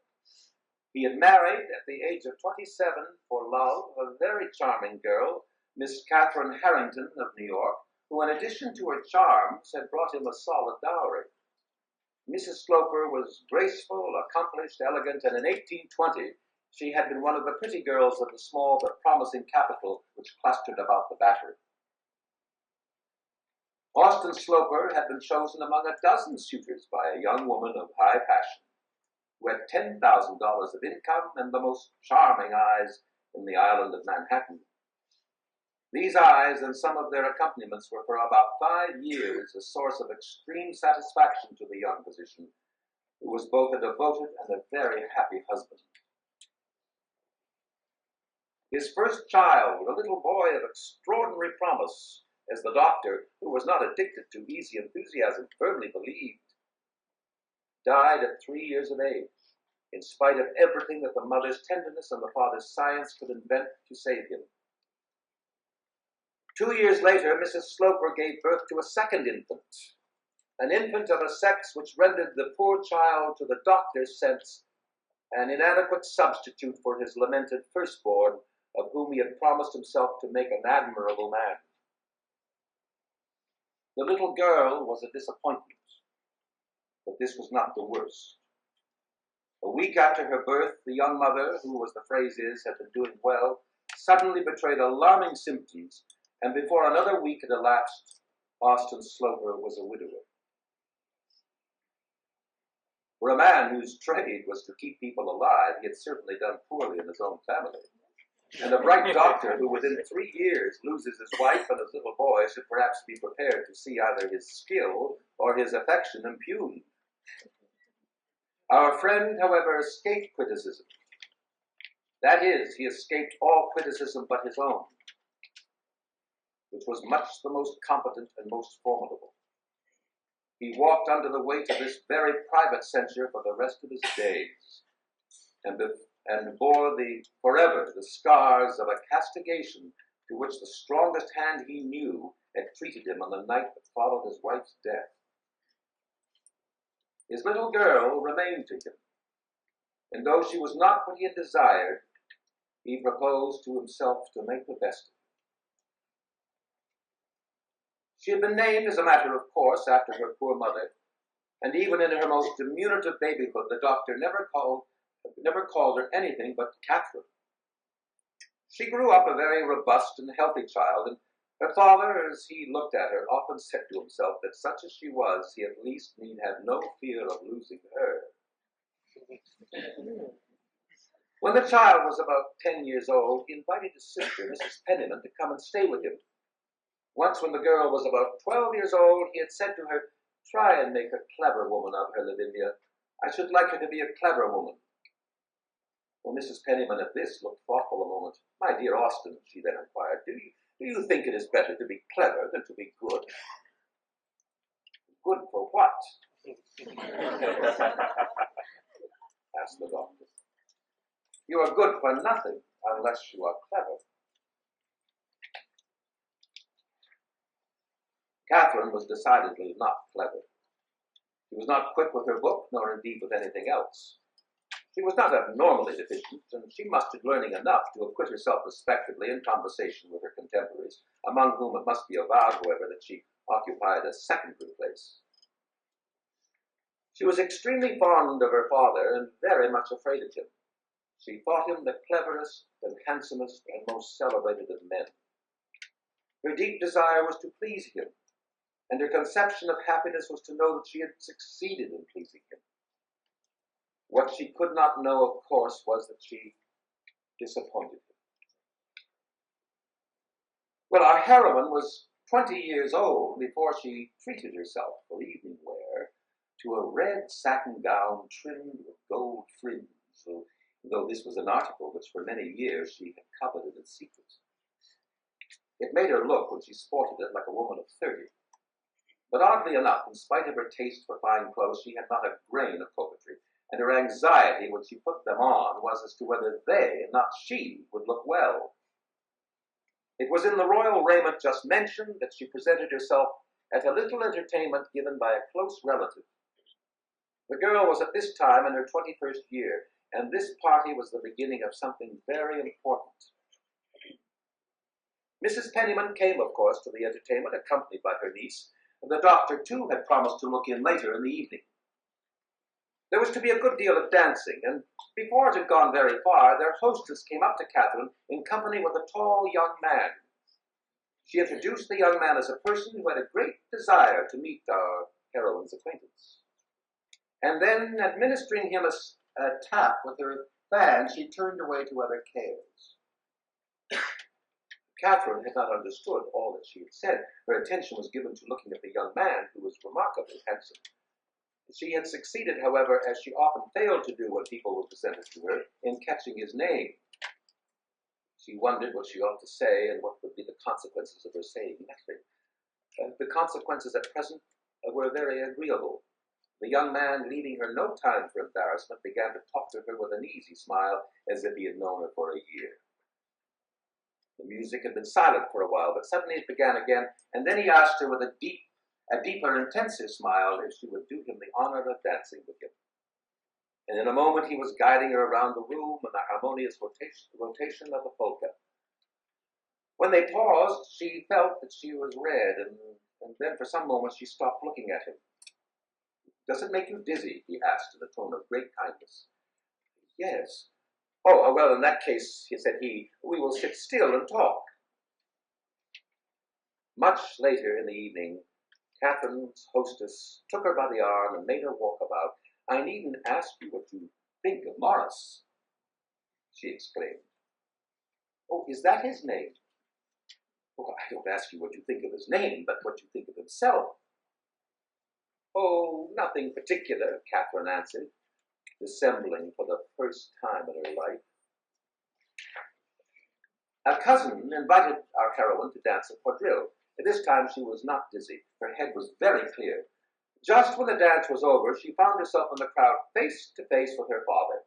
He had married, at the age of 27, for love, a very charming girl, Miss Catherine Harrington of New York, who, in addition to her charms, had brought him a solid dowry. Mrs. Sloper was graceful, accomplished, elegant, and in 1820 she had been one of the pretty girls of the small but promising capital which clustered about the Battery. Austin Sloper had been chosen among a dozen suitors by a young woman of high passion, who had $10,000 of income and the most charming eyes in the island of Manhattan. These eyes and some of their accompaniments were for about 5 years a source of extreme satisfaction to the young physician, who was both a devoted and a very happy husband. His first child, a little boy of extraordinary promise, as the doctor, who was not addicted to easy enthusiasm, firmly believed, died at 3 years of age, in spite of everything that the mother's tenderness and the father's science could invent to save him. 2 years later, Mrs. Sloper gave birth to a second infant, an infant of a sex which rendered the poor child, to the doctor's sense, an inadequate substitute for his lamented firstborn, of whom he had promised himself to make an admirable man. The little girl was a disappointment, but this was not the worst. A week after her birth, the young mother, who, as the phrase is, had been doing well, suddenly betrayed alarming symptoms, and before another week had elapsed, Austin Sloper was a widower. For a man whose trade was to keep people alive, he had certainly done poorly in his own family. And a bright doctor who within 3 years loses his wife and his little boy should perhaps be prepared to see either his skill or his affection impugned. Our friend, however, escaped criticism. That is, he escaped all criticism but his own, which was much the most competent and most formidable. He walked under the weight of this very private censure for the rest of his days, and bore forever the scars of a castigation to which the strongest hand he knew had treated him on the night that followed his wife's death. His little girl remained to him, and though she was not what he had desired, he proposed to himself to make the best of it. She had been named, as a matter of course, after her poor mother, and even in her most diminutive babyhood, the doctor never called her anything but Catherine. She grew up a very robust and healthy child, and her father, as he looked at her, often said to himself that such as she was, he at least need have no fear of losing her. When the child was about 10 years old, he invited his sister, Mrs. Penniman, to come and stay with him. Once, when the girl was about 12 years old, he had said to her, "Try and make a clever woman of her, Lavinia. I should like her to be a clever woman." Well, Mrs. Penniman at this looked thoughtful a moment. "My dear Austin," she then inquired, do you think it is better to be clever than to be good?" "Good for what?" asked the doctor. "You are good for nothing unless you are clever." Catherine was decidedly not clever. She was not quick with her book, nor indeed with anything else. She was not abnormally deficient, and she must have learning enough to acquit herself respectably in conversation with her contemporaries, among whom it must be avowed, however, that she occupied a secondary place. She was extremely fond of her father and very much afraid of him. She thought him the cleverest and handsomest and most celebrated of men. Her deep desire was to please him, and her conception of happiness was to know that she had succeeded in pleasing him. What she could not know, of course, was that she disappointed him. Well, our heroine was 20 years old before she treated herself for evening wear to a red satin gown trimmed with gold fringe, though this was an article which for many years she had coveted in secret. It made her look, when she sported it, like a woman of 30. But oddly enough, in spite of her taste for fine clothes, she had not a grain of coquetry, and her anxiety when she put them on was as to whether they, and not she, would look well. It was in the royal raiment just mentioned that she presented herself at a little entertainment given by a close relative. The girl was at this time in her 21st year, and this party was the beginning of something very important. Mrs. Penniman came, of course, to the entertainment, accompanied by her niece, and the doctor, too, had promised to look in later in the evening. There was to be a good deal of dancing, and before it had gone very far, their hostess came up to Catherine in company with a tall young man. She introduced the young man as a person who had a great desire to meet our heroine's acquaintance. And then, administering him a tap with her fan, she turned away to other cares. Catherine had not understood all that she had said. Her attention was given to looking at the young man, who was remarkably handsome. She had succeeded, however, as she often failed to do when people were presented to her, in catching his name. She wondered what she ought to say and what would be the consequences of her saying nothing. The consequences at present were very agreeable. The young man, leaving her no time for embarrassment, began to talk to her with an easy smile, as if he had known her for a year. The music had been silent for a while, but suddenly it began again, and then he asked her with a deeper, intenser smile if she would do him the honor of dancing with him. And in a moment he was guiding her around the room in the harmonious rotation of a polka. When they paused, she felt that she was red, and then for some moments she stopped looking at him. "Does it make you dizzy?" he asked in a tone of great kindness. "Yes." "Oh, well, in that case," said he, "we will sit still and talk." Much later in the evening, Catherine's hostess took her by the arm and made her walk about. "I needn't ask you what you think of Morris," she exclaimed. "Oh, is that his name?" "Oh, I don't ask you what you think of his name, but what you think of himself." "Oh, nothing particular," Catherine answered, dissembling for the first time in her life. A cousin invited our heroine to dance a quadrille. This time she was not dizzy. Her head was very clear. Just when the dance was over, she found herself in the crowd face to face with her father.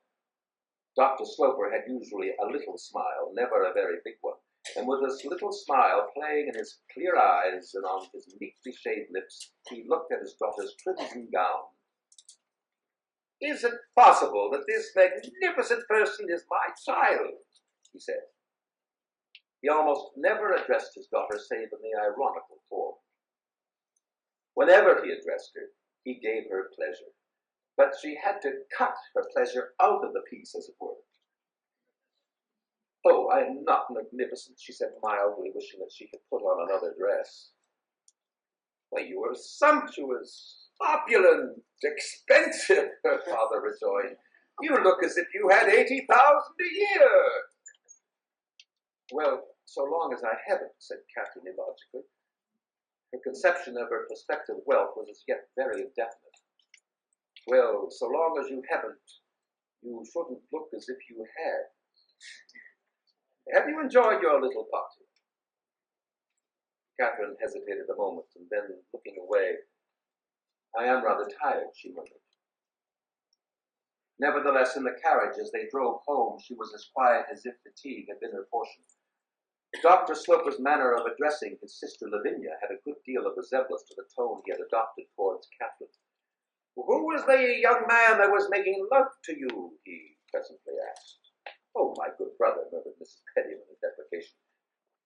Dr. Sloper had usually a little smile, never a very big one, and with this little smile playing in his clear eyes and on his neatly shaved lips, he looked at his daughter's crimson gown. "Is it possible that this magnificent person is my child?" he said. He almost never addressed his daughter save in the ironical form. Whenever he addressed her, he gave her pleasure, but she had to cut her pleasure out of the piece, as it were. "Oh, I am not magnificent," she said mildly, wishing that she could put on another dress. "Why, you are sumptuous, opulent, expensive," her father rejoined. "You look as if you had 80,000 a year." "Well, so long as I haven't," said Catherine illogically. Her conception of her prospective wealth was as yet very indefinite. "Well, so long as you haven't, you shouldn't look as if you had. Have you enjoyed your little party?" Catherine hesitated a moment, and then, looking away, "I am rather tired," she murmured. Nevertheless, in the carriage, as they drove home, she was as quiet as if fatigue had been her portion. Dr. Sloper's manner of addressing his sister Lavinia had a good deal of resemblance to the tone he had adopted towards Catherine. "Who was the young man that was making love to you?" he presently asked. "Oh, my good brother," murmured Mrs. Penniman in deprecation.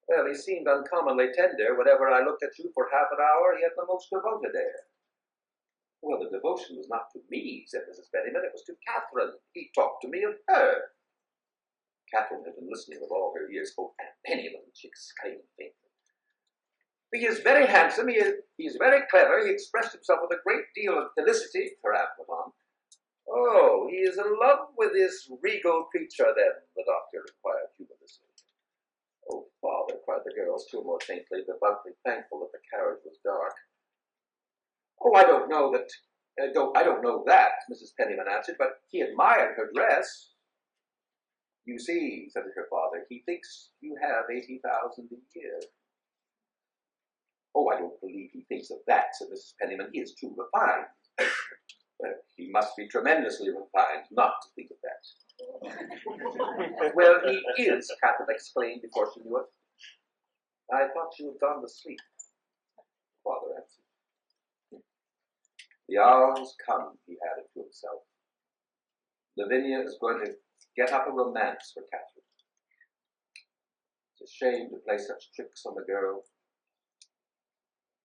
"Well, he seemed uncommonly tender. Whenever I looked at you for half an hour, he had the most devoted air." "Well, the devotion was not to me," said Mrs. Penniman. "It was to Catherine. He talked to me of her." Catherine had been listening with all her ears. "Oh, Aunt Penniman," she exclaimed faintly. "He is very handsome. He is very clever. He expressed himself with a great deal of felicity," her aunt went on. "Oh, he is in love with this regal creature, then?" the doctor inquired humorously. "Oh, father," cried the girl still more faintly, devoutly thankful that the carriage was dark. "Oh, I don't know that, Mrs. Penniman answered, "but he admired her dress." "You see," said her father, "he thinks you have 80,000 a year." "Oh, I don't believe he thinks of that," said Mrs. Penniman. "He is too refined." "He must be tremendously refined not to think of that." "Well, he is," Catherine exclaimed before she knew it. "I thought you had gone to sleep," father answered. "The hour has come," he added to himself. "Lavinia is going to get up a romance for Catherine. It's a shame to play such tricks on the girl.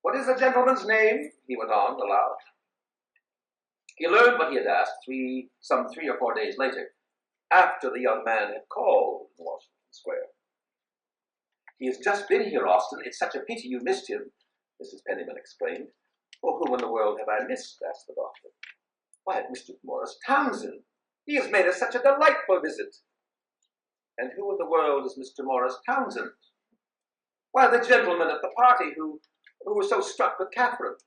What is the gentleman's name?" he went on aloud. He learned what he had asked some 3 or 4 days later, after the young man had called in Washington Square. "He has just been here, Austin. It's such a pity you missed him," Mrs. Penniman exclaimed. "Well, whom in the world have I missed?" asked the doctor. "Why, Mr. Morris Townsend. He has made us such a delightful visit." "And who in the world is Mr. Morris Townsend?" "Why, the gentleman at the party who was so struck with Catherine."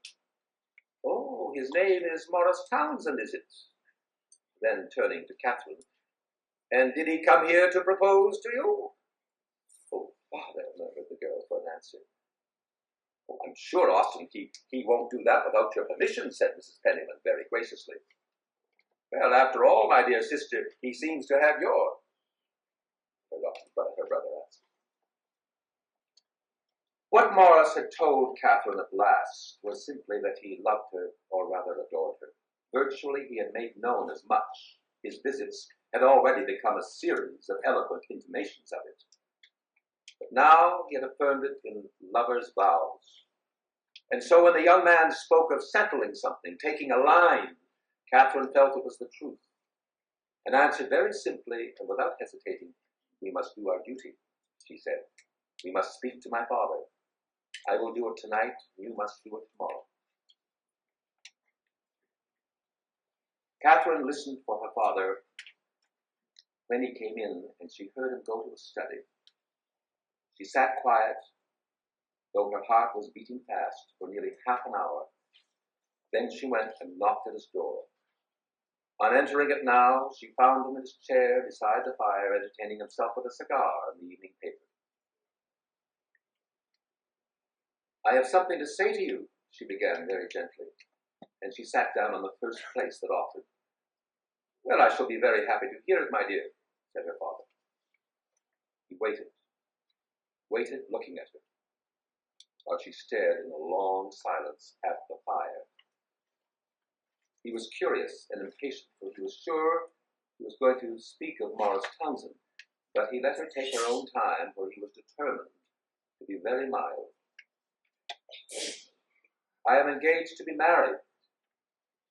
"Oh, his name is Morris Townsend, is it?" Then turning to Catherine, "And did he come here to propose to you?" "Oh, father," murmured the girl for an answer. "Oh, I'm sure, Austin, he won't do that without your permission," said Mrs. Penniman very graciously. "Well, after all, my dear sister, he seems to have yours," her brother asked. What Morris had told Catherine at last was simply that he loved her, or rather adored her. Virtually he had made known as much. His visits had already become a series of eloquent intimations of it. But now he had affirmed it in lovers' vows. And so when the young man spoke of settling something, taking a line, Catherine felt it was the truth, and answered very simply and without hesitating, "We must do our duty," she said. "We must speak to my father. I will do it tonight, you must do it tomorrow." Catherine listened for her father when he came in, and she heard him go to his study. She sat quiet, though her heart was beating fast, for nearly half an hour. Then she went and knocked at his door. On entering it now, she found him in his chair beside the fire, entertaining himself with a cigar and the evening paper. "I have something to say to you," she began very gently, and she sat down on the first place that offered. "Well, I shall be very happy to hear it, my dear," said her father. He waited, looking at her, while she stared in a long silence at the fire. He was curious and impatient, for he was sure he was going to speak of Morris Townsend, but he let her take her own time, for he was determined to be very mild. "I am engaged to be married,"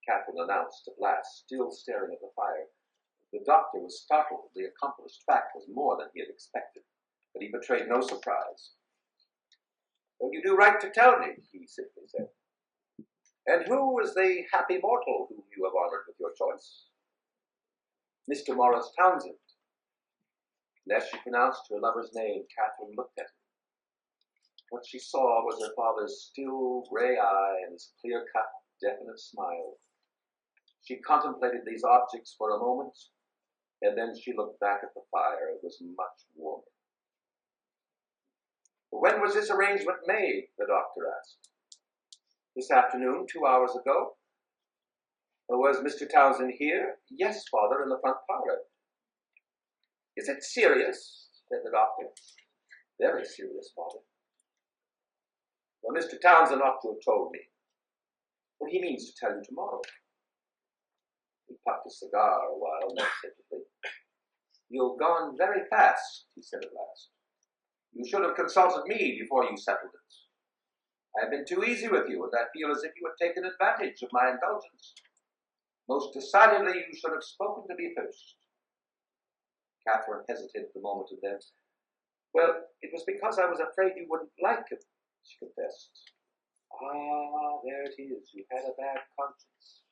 Catherine announced at last, still staring at the fire. The doctor was startled. The accomplished fact was more than he had expected, but he betrayed no surprise. "Well, you do right to tell me," he simply said. "And who is the happy mortal whom you have honored with your choice?" "Mr. Morris Townsend." And as she pronounced her lover's name, Catherine looked at him. What she saw was her father's still gray eye and his clear-cut, definite smile. She contemplated these objects for a moment, and then she looked back at the fire. It was much warmer. "When was this arrangement made?" the doctor asked. "This afternoon, 2 hours ago." "Was Mr. Townsend here?" "Yes, father, in the front parlor." "Is it serious?" said the doctor. "Very serious, father." "Well, Mr. Townsend ought to have told me." "Well, he means to tell you tomorrow." He puffed a cigar a while meditatively. "You've gone very fast," he said at last. "You should have consulted me before you settled it. I have been too easy with you, and I feel as if you had taken advantage of my indulgence. Most decidedly, you should have spoken to me first." Catherine hesitated a moment, and then, "Well, it was because I was afraid you wouldn't like him," she confessed. "Ah, there it is. You had a bad conscience."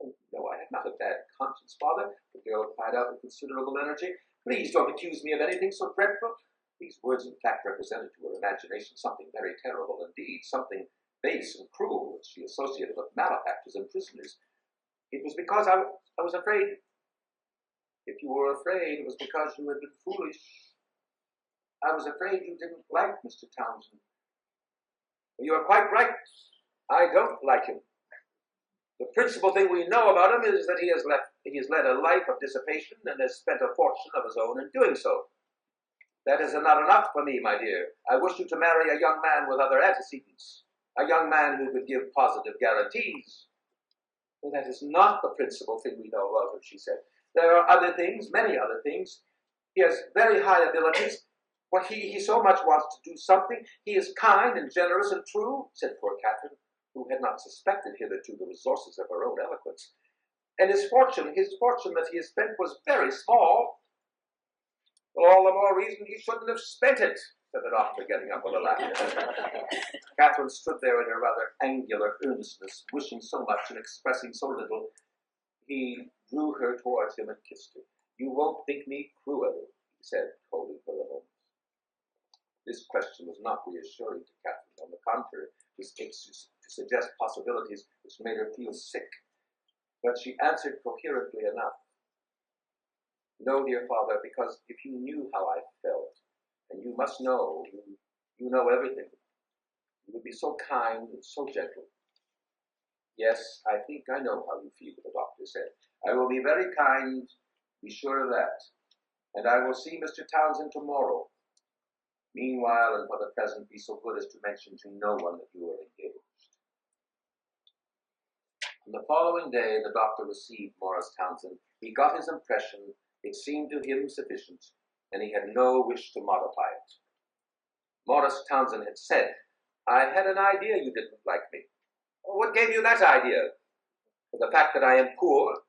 "Oh, no, I have not a bad conscience, father," the girl cried out with considerable energy. "Please don't accuse me of anything so dreadful." These words, in fact, represented to her imagination something very terrible indeed, something base and cruel which she associated with malefactors and prisoners. "It was because I was afraid." "If you were afraid, it was because you had been foolish." "I was afraid you didn't like Mr. Townsend." "You are quite right. I don't like him. The principal thing we know about him is that he has led a life of dissipation and has spent a fortune of his own in doing so. That is not enough for me, my dear. I wish you to marry a young man with other antecedents, a young man who could give positive guarantees." "Well, that is not the principal thing we know about him," she said. "There are other things, many other things. He has very high abilities. What he so much wants to do something. He is kind and generous and true," said poor Catherine, who had not suspected hitherto the resources of her own eloquence. "And his fortune that he has spent was very small." "Well, all the more reason he shouldn't have spent it," said the doctor, getting up with a laugh. Catherine stood there in her rather angular earnestness, wishing so much and expressing so little. He drew her towards him and kissed her. "You won't think me cruel," he said, holding for a moment. This question was not reassuring to Catherine. On the contrary, it seemed to suggest possibilities which made her feel sick. But she answered coherently enough. "No, dear father, because if you knew how I felt, and you must know, you know everything, You would be so kind and so gentle. Yes, I think I know how you feel, the doctor said. I will be very kind, be sure of that. And I will see Mr. Townsend tomorrow. Meanwhile, and for the present, be so good as to mention to no one that you are engaged. On the following day, the doctor received Morris Townsend. He got his impression. It seemed to him sufficient, and he had no wish to modify it. Morris Townsend had said, I had an idea you didn't like me. What gave you that idea? The fact that I am poor?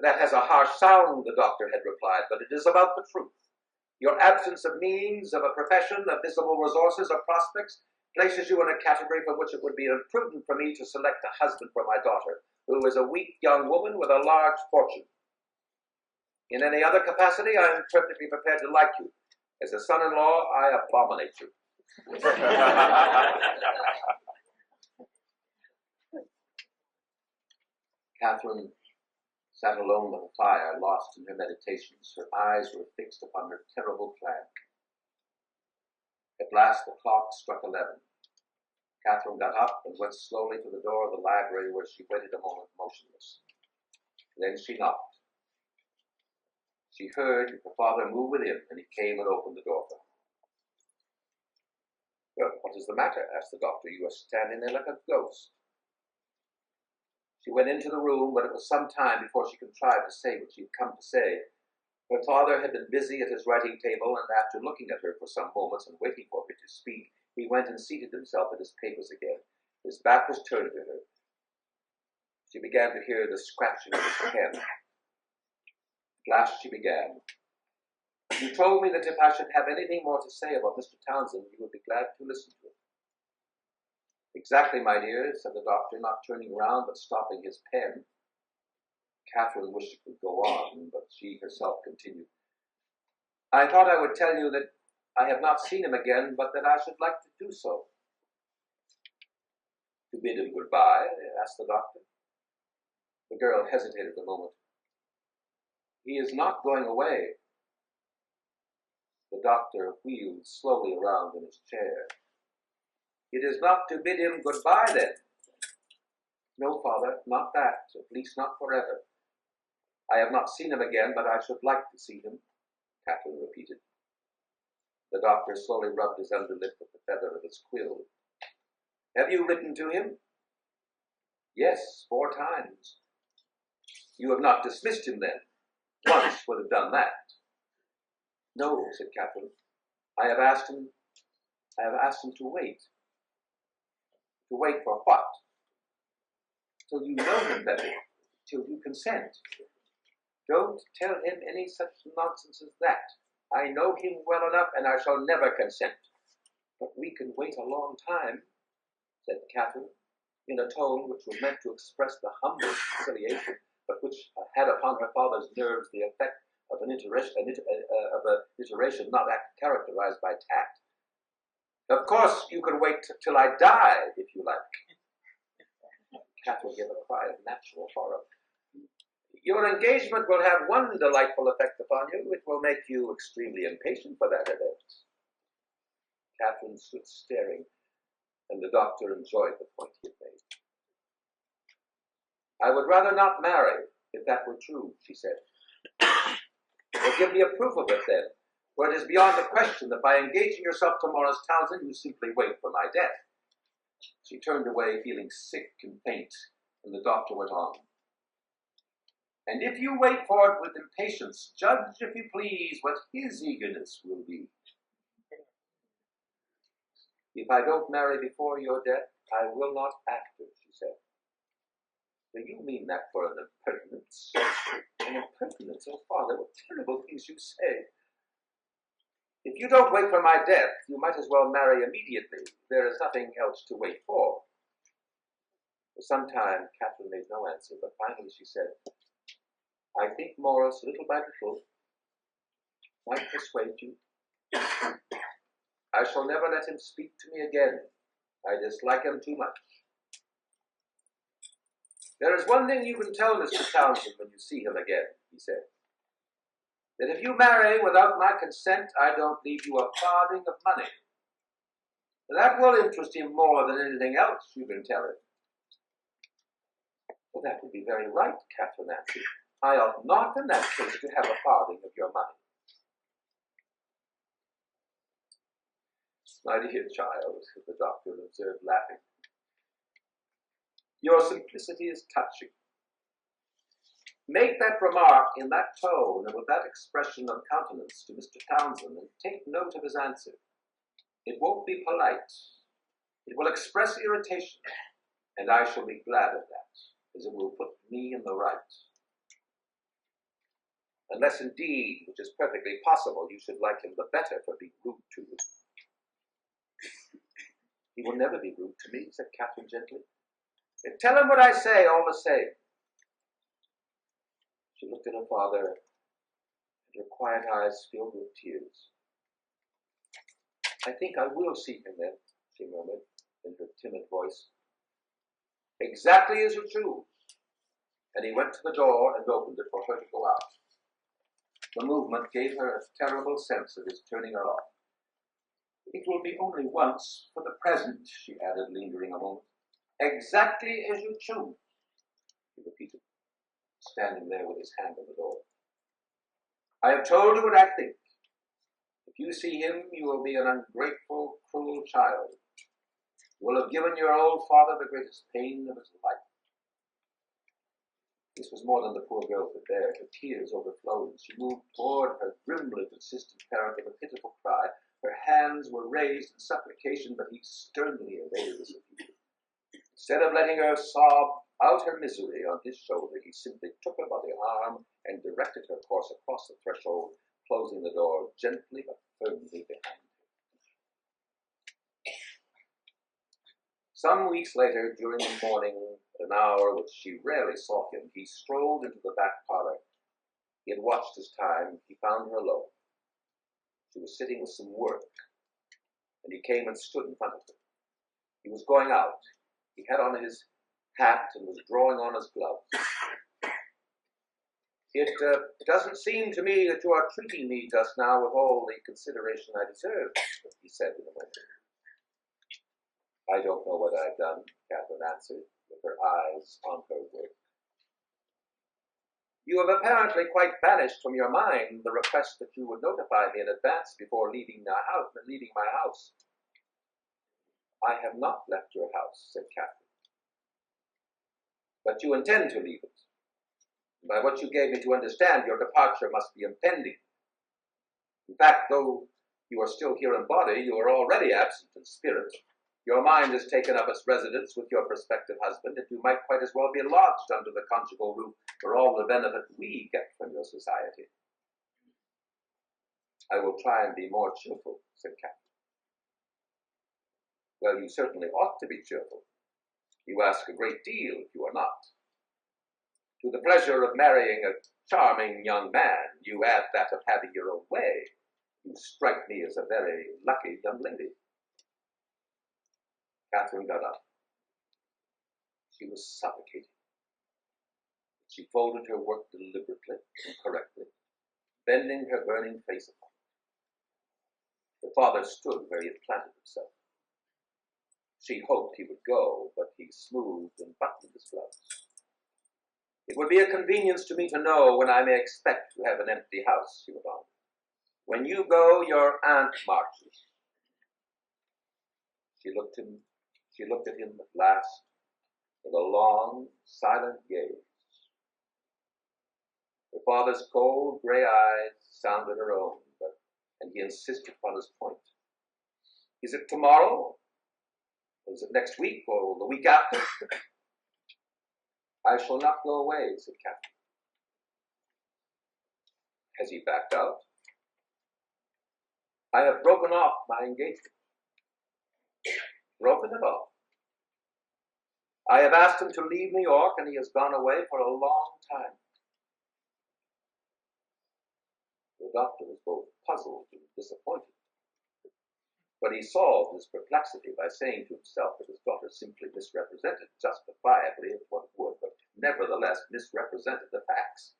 That has a harsh sound, the doctor had replied, but it is about the truth. Your absence of means, of a profession, of visible resources or prospects, places you in a category from which it would be imprudent for me to select a husband for my daughter, who is a weak young woman with a large fortune. In any other capacity, I am perfectly prepared to like you. As a son-in-law, I abominate you. Catherine sat alone by the fire, lost in her meditations. Her eyes were fixed upon her terrible plan. At last the clock struck 11. Catherine got up and went slowly to the door of the library, where she waited a moment motionless. Then she knocked. She heard her father move within, and he came and opened the door for her. Well, what is the matter? Asked the doctor. You are standing there like a ghost. She went into the room, but it was some time before she contrived to say what she had come to say. Her father had been busy at his writing table, and after looking at her for some moments and waiting for her to speak, he went and seated himself at his papers again. His back was turned to her. She began to hear the scratching of his pen. At last she began. You told me that if I should have anything more to say about Mr. Townsend, you would be glad to listen to it. Exactly, my dear, said the doctor, not turning round but stopping his pen. Catherine wished it would go on, but she herself continued. I thought I would tell you that I have not seen him again, but that I should like to do so. To bid him goodbye? Asked the doctor. The girl hesitated a moment. He is not going away. The doctor wheeled slowly around in his chair. It is not to bid him goodbye, then? No, father, not that, at least not forever. I have not seen him again, but I should like to see him, Catherine repeated. The doctor slowly rubbed his underlip with the feather of his quill. Have you written to him? Yes, 4 times. You have not dismissed him, then? Once would have done that. No, said Catherine. I have asked him to wait. To wait for what? Till you know him better, till you consent. Don't tell him any such nonsense as that. I know him well enough, and I shall never consent. But we can wait a long time, said Catherine, in a tone which was meant to express the humblest conciliation, but which had upon her father's nerves the effect of an iteration not characterized by tact. Of course, you can wait till I die, if you like. Catherine gave a cry of natural horror. Your engagement will have one delightful effect upon you. It will make you extremely impatient for that event. Catherine stood staring, and the doctor enjoyed the point he had made. I would rather not marry, if that were true, she said. Well, give me a proof of it, then, for it is beyond a question that by engaging yourself to Morris Townsend, you simply wait for my death. She turned away, feeling sick and faint, and the doctor went on. And if you wait for it with impatience, judge, if you please, what his eagerness will be. If I don't marry before your death, I will not after, she said. Do you mean that for an impertinence? An impertinence? Oh, father, what terrible things you say. If you don't wait for my death, you might as well marry immediately. There is nothing else to wait for. For some time, Catherine made no answer, but finally she said, I think Morris, little by little, might persuade you. I shall never let him speak to me again. I dislike him too much. There is one thing you can tell Mr. Townsend when you see him again, he said. That if you marry without my consent, I don't leave you a farthing of money. That will interest him more than anything else you can tell him. Well, that would be very right, Catherine answered. I ought not in that case to have a farthing of your money. My dear child, the doctor observed, laughing, your simplicity is touching. Make that remark in that tone and with that expression of countenance to Mr. Townsend, and take note of his answer. It won't be polite. It will express irritation, and I shall be glad of that, as it will put me in the right. Unless, indeed, which is perfectly possible, you should like him the better for being rude to you. He will never be rude to me, said Catherine gently. Tell him what I say, all the same. She looked at her father, and her quiet eyes filled with tears. I think I will see him then, she murmured in her timid voice. Exactly as you choose. And he went to the door and opened it for her to go out. The movement gave her a terrible sense of his turning her off. It will be only once for the present, she added, lingering a moment. Exactly as you choose, he repeated, standing there with his hand on the door. I have told you what I think. If you see him, you will be an ungrateful, cruel child. You will have given your old father the greatest pain of his life. This was more than the poor girl could bear. Her tears overflowed. She moved toward her grimly persistent parent with a pitiful cry. Her hands were raised in supplication, but he sternly evaded this appeal. Instead of letting her sob out her misery on his shoulder, he simply took her by the arm and directed her course across the threshold, closing the door gently but firmly behind her. Some weeks later, during the morning, at an hour which she rarely saw him, he strolled into the back parlor. He had watched his time. He found her alone. She was sitting with some work, and he came and stood in front of her. He was going out. He had on his hat and was drawing on his gloves. It doesn't seem to me that you are treating me just now with all the consideration I deserve, he said in a moment. I don't know what I've done, Catherine answered, with her eyes on her work. You have apparently quite banished from your mind the request that you would notify me in advance before leaving my house. I have not left your house, said Catherine. But you intend to leave it. By what you gave me to understand, your departure must be impending. In fact, though you are still here in body, you are already absent in spirit. Your mind has taken up its residence with your prospective husband, and you might quite as well be lodged under the conjugal roof for all the benefit we get from your society. I will try and be more cheerful, said Catherine. Well, you certainly ought to be cheerful. You ask a great deal if you are not. To the pleasure of marrying a charming young man, you add that of having your own way. You strike me as a very lucky young lady. Catherine got up. She was suffocating. She folded her work deliberately and correctly, bending her burning face upon it. Her father stood where he had planted himself. She hoped he would go, but he smoothed and buttoned his gloves. It would be a convenience to me to know when I may expect to have an empty house, she went on. When you go, your aunt marches. She looked at him at last with a long, silent gaze. Her father's cold, gray eyes sounded her own, and he insisted upon his point. Is it tomorrow? Or is it next week, or the week after? I shall not go away, said Catherine. Has he backed out? I have broken off my engagement. Broken it off. I have asked him to leave New York, and he has gone away for a long time. The doctor was both puzzled and disappointed. But he solved his perplexity by saying to himself that his daughter simply misrepresented, justifiably if one would, but nevertheless misrepresented the facts.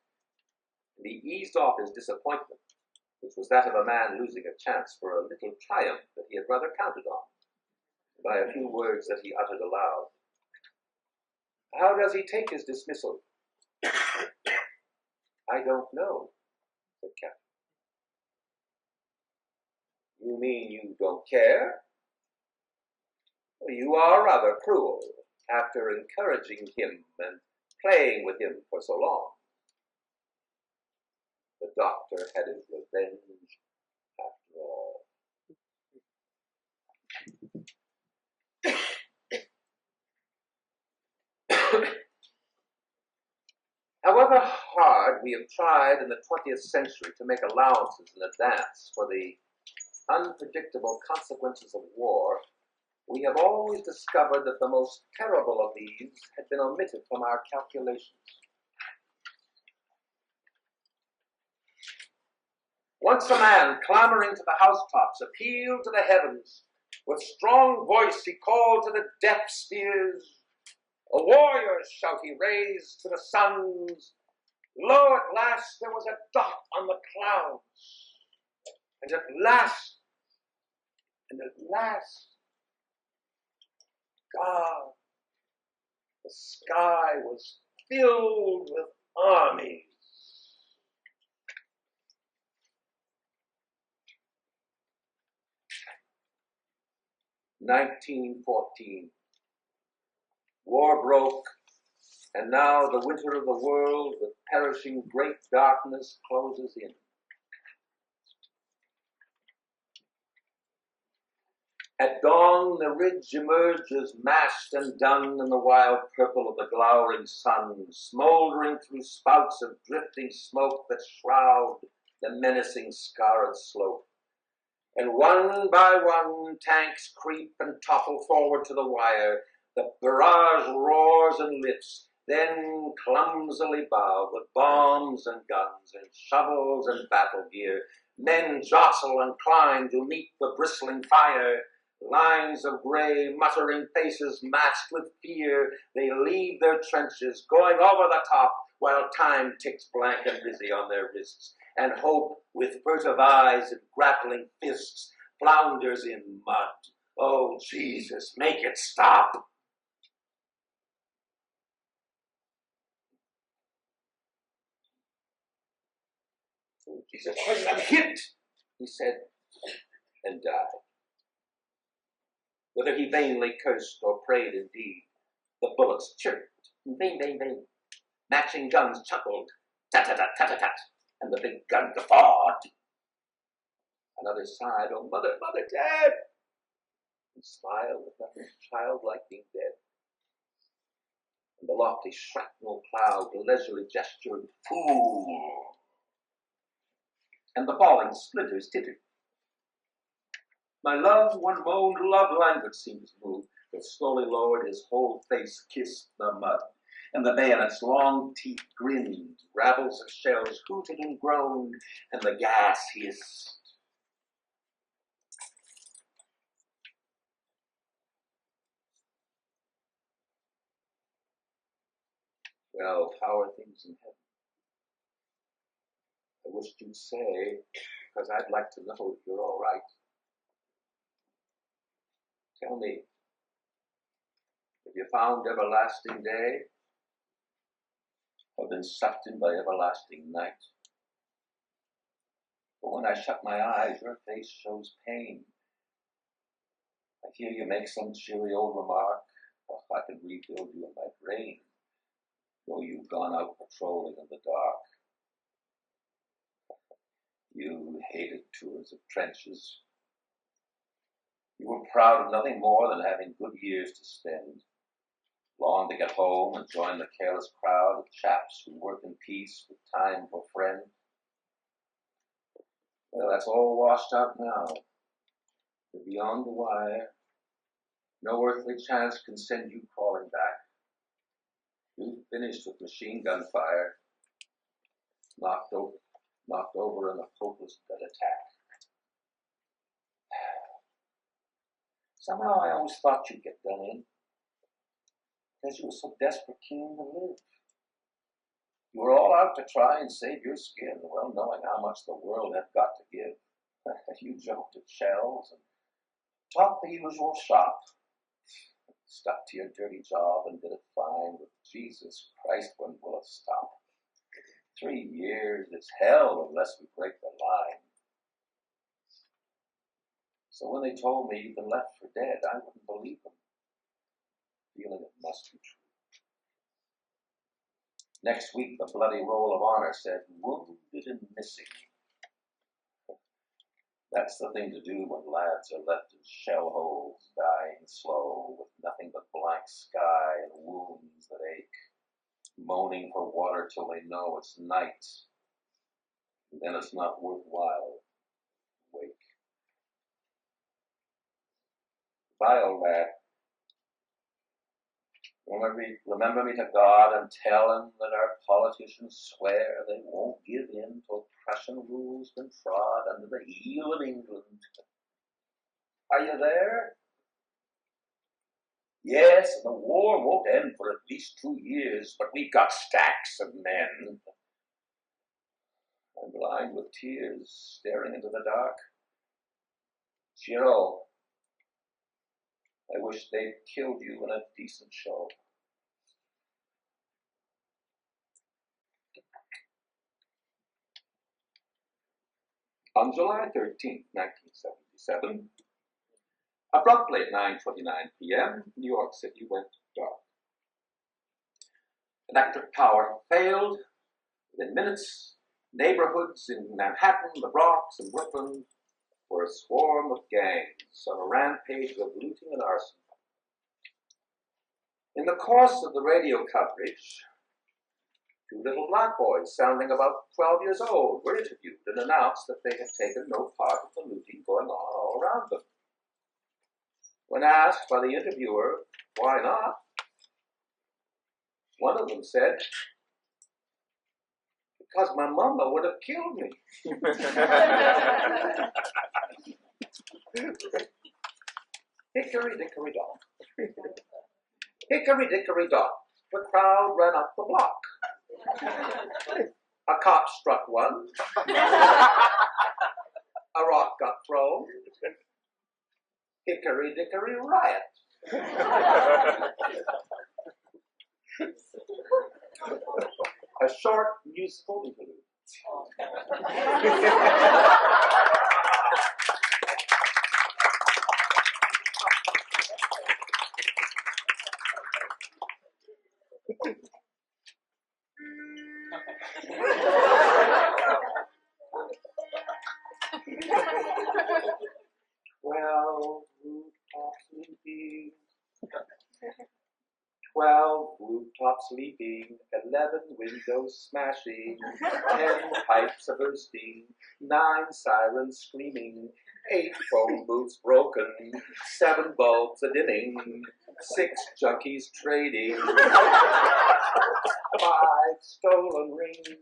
And he eased off his disappointment, which was that of a man losing a chance for a little triumph that he had rather counted on. by a few words that he uttered aloud. How does he take his dismissal? I don't know, said Captain. You mean you don't care? Well, you are rather cruel, after encouraging him and playing with him for so long. The doctor had his revenge after all. However hard we have tried in the 20th century to make allowances in advance for the unpredictable consequences of war, we have always discovered that the most terrible of these had been omitted from our calculations. Once a man, clambering to the housetops, appealed to the heavens. With strong voice he called to the deaf spheres. A warrior's shout he raised to the suns. Lo, at last there was a dot on the clouds. And at last, God, the sky was filled with armies. "1914. War broke, and now the winter of the world with perishing great darkness closes in. At dawn, the ridge emerges massed and dun in the wild purple of the glowering sun, smoldering through spouts of drifting smoke that shroud the menacing scarred slope. And one by one, tanks creep and topple forward to the wire. The barrage roars and lifts, then clumsily bowed with bombs and guns and shovels and battle gear. Men jostle and climb to meet the bristling fire. Lines of gray, muttering faces masked with fear, they leave their trenches, going over the top, while time ticks blank and busy on their wrists, and hope, with furtive eyes and grappling fists, flounders in mud. Oh, Jesus, make it stop! Oh, Jesus Christ, I'm hit, he said, and died. Whether he vainly cursed or prayed indeed, the bullets chirped, bang, bang, bang. Matching guns chuckled, tat-tat-tat, tat-tat-tat, and the big gun guffawed. Another sighed, oh, mother, mother, Dad, and smiled with nothing childlike being dead. And the lofty shrapnel cloud leisurely gestured, fool. And the falling splinters tittered. My loved one moaned, love language seemed to move, but slowly lowered, his whole face kissed the mud. And the bayonet's long teeth grinned, rabbles of shells hooted and groaned, and the gas hissed. Well, how are things in heaven? I wish you'd say, because I'd like to know if you're all right. Tell me, have you found everlasting day? Or been sucked in by everlasting night? But when I shut my eyes, your face shows pain. I hear you make some cheery old remark. Oh, I can rebuild you in my brain, though you've gone out patrolling in the dark. You hated tours of trenches. You were proud of nothing more than having good years to spend. Longed to get home and join the careless crowd of chaps who work in peace with time for friends. Well, that's all washed out now. You're beyond the wire. No earthly chance can send you crawling back. You've finished with machine gun fire. Knocked over in a hopeless dead attack. Somehow I always thought you'd get done in, because you were so desperate keen to live. You were all out to try and save your skin, well knowing how much the world had got to give. You jumped at shells and talked the usual shop. Stuck to your dirty job and did it fine, but Jesus Christ, when will it stop? 3 years is hell unless we break the line. So when they told me you've been left for dead, I wouldn't believe them, feeling it must be true. Next week, the bloody roll of honor said, wounded and missing. That's the thing to do when lads are left in shell holes, dying slow, with nothing but blank sky and wounds that ache, moaning for water till they know it's night, and then it's not worthwhile to wake. Goodbye, old lad. Remember me to God and tell him that our politicians swear they won't give in till Prussian rule's been trod under the heel of England. Are you there? Yes, and the war won't end for at least 2 years, but we've got stacks of men. I'm blind with tears, staring into the dark. Cheryl, I wish they'd killed you in a decent show. On July 13, 1977, abruptly at 9:29 p.m., New York City went dark. Electric power failed. Within minutes, neighborhoods in Manhattan, the Bronx, and Brooklyn were a swarm of gangs on a rampage of looting and arson. In the course of the radio coverage, 2 little black boys sounding about 12 years old were interviewed and announced that they had taken no part in the looting going on all around them. When asked by the interviewer, why not? One of them said, because my mama would have killed me. Hickory dickory dock. Hickory dickory dock. The crowd ran up the block. A cop struck one. A rock got thrown. Hickory dickory riot. A short musical interlude. Well, sleeping. 12 rooftops leaping, 11 windows smashing, 10 pipes are bursting, 9 sirens screaming, 8 phone booths broken, 7 bulbs a dimming, 6 junkies trading, 5 stolen rings,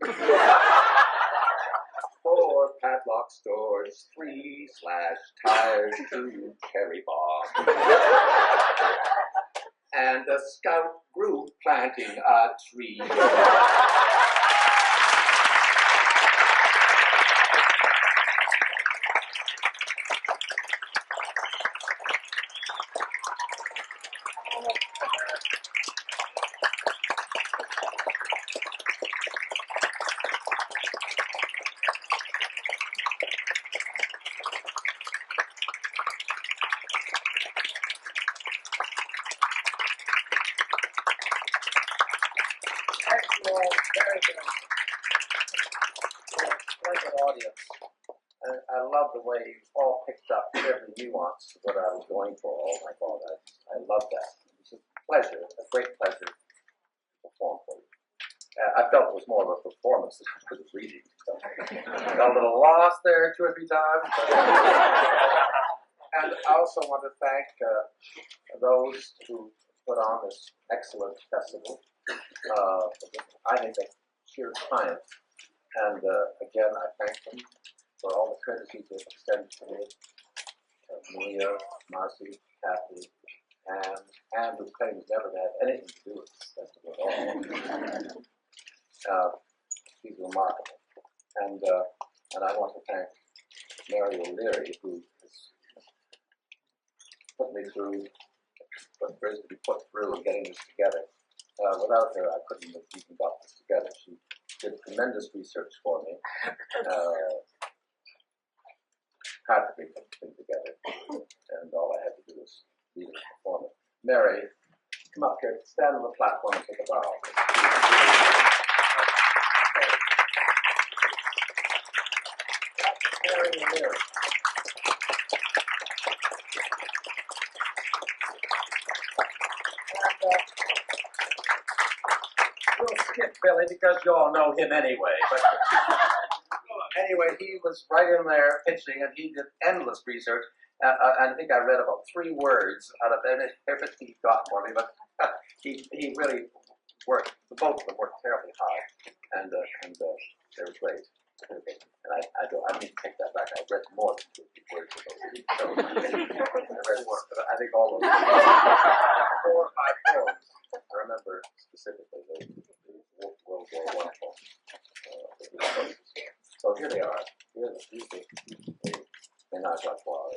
4 padlock stores, 3 slashed tires, 2 cherry bombs. And a scout group planting a tree. Audience. And I love the way you all picked up every nuance of what I was going for. Oh my God, I love that. It's a pleasure, a great pleasure to perform for you. I felt it was more of a performance than I was reading. So I got a little lost there 2 or 3 times. And I also want to thank those who put on this excellent festival. I think a sheer triumph. And again, I thank them for all the courtesy they've extended to me. Maria, Marcy, Kathy, and who claims never to have anything to do with this festival at all. She's remarkable. And I want to thank Mary O'Leary, who has put me through a for Frid to be put through and getting this together. Without her, I couldn't have even got this together. She did tremendous research for me. Practically put the thing together. And all I had to do was read it and perform it. Mary, come up here, stand on the platform and take a bow. Mary. We'll skip Billy because you all know him anyway. But anyway, he was right in there pitching, and he did endless research. I think I read about 3 words out of everything he got for me, but he really worked. Both of them worked terribly hard, and they were great. And I need to take that back. I read more than 50 words of those. So I read more, but I think all of them. 4 or 5 poems. I remember specifically the World War I poems. So here they are. They're not like wow.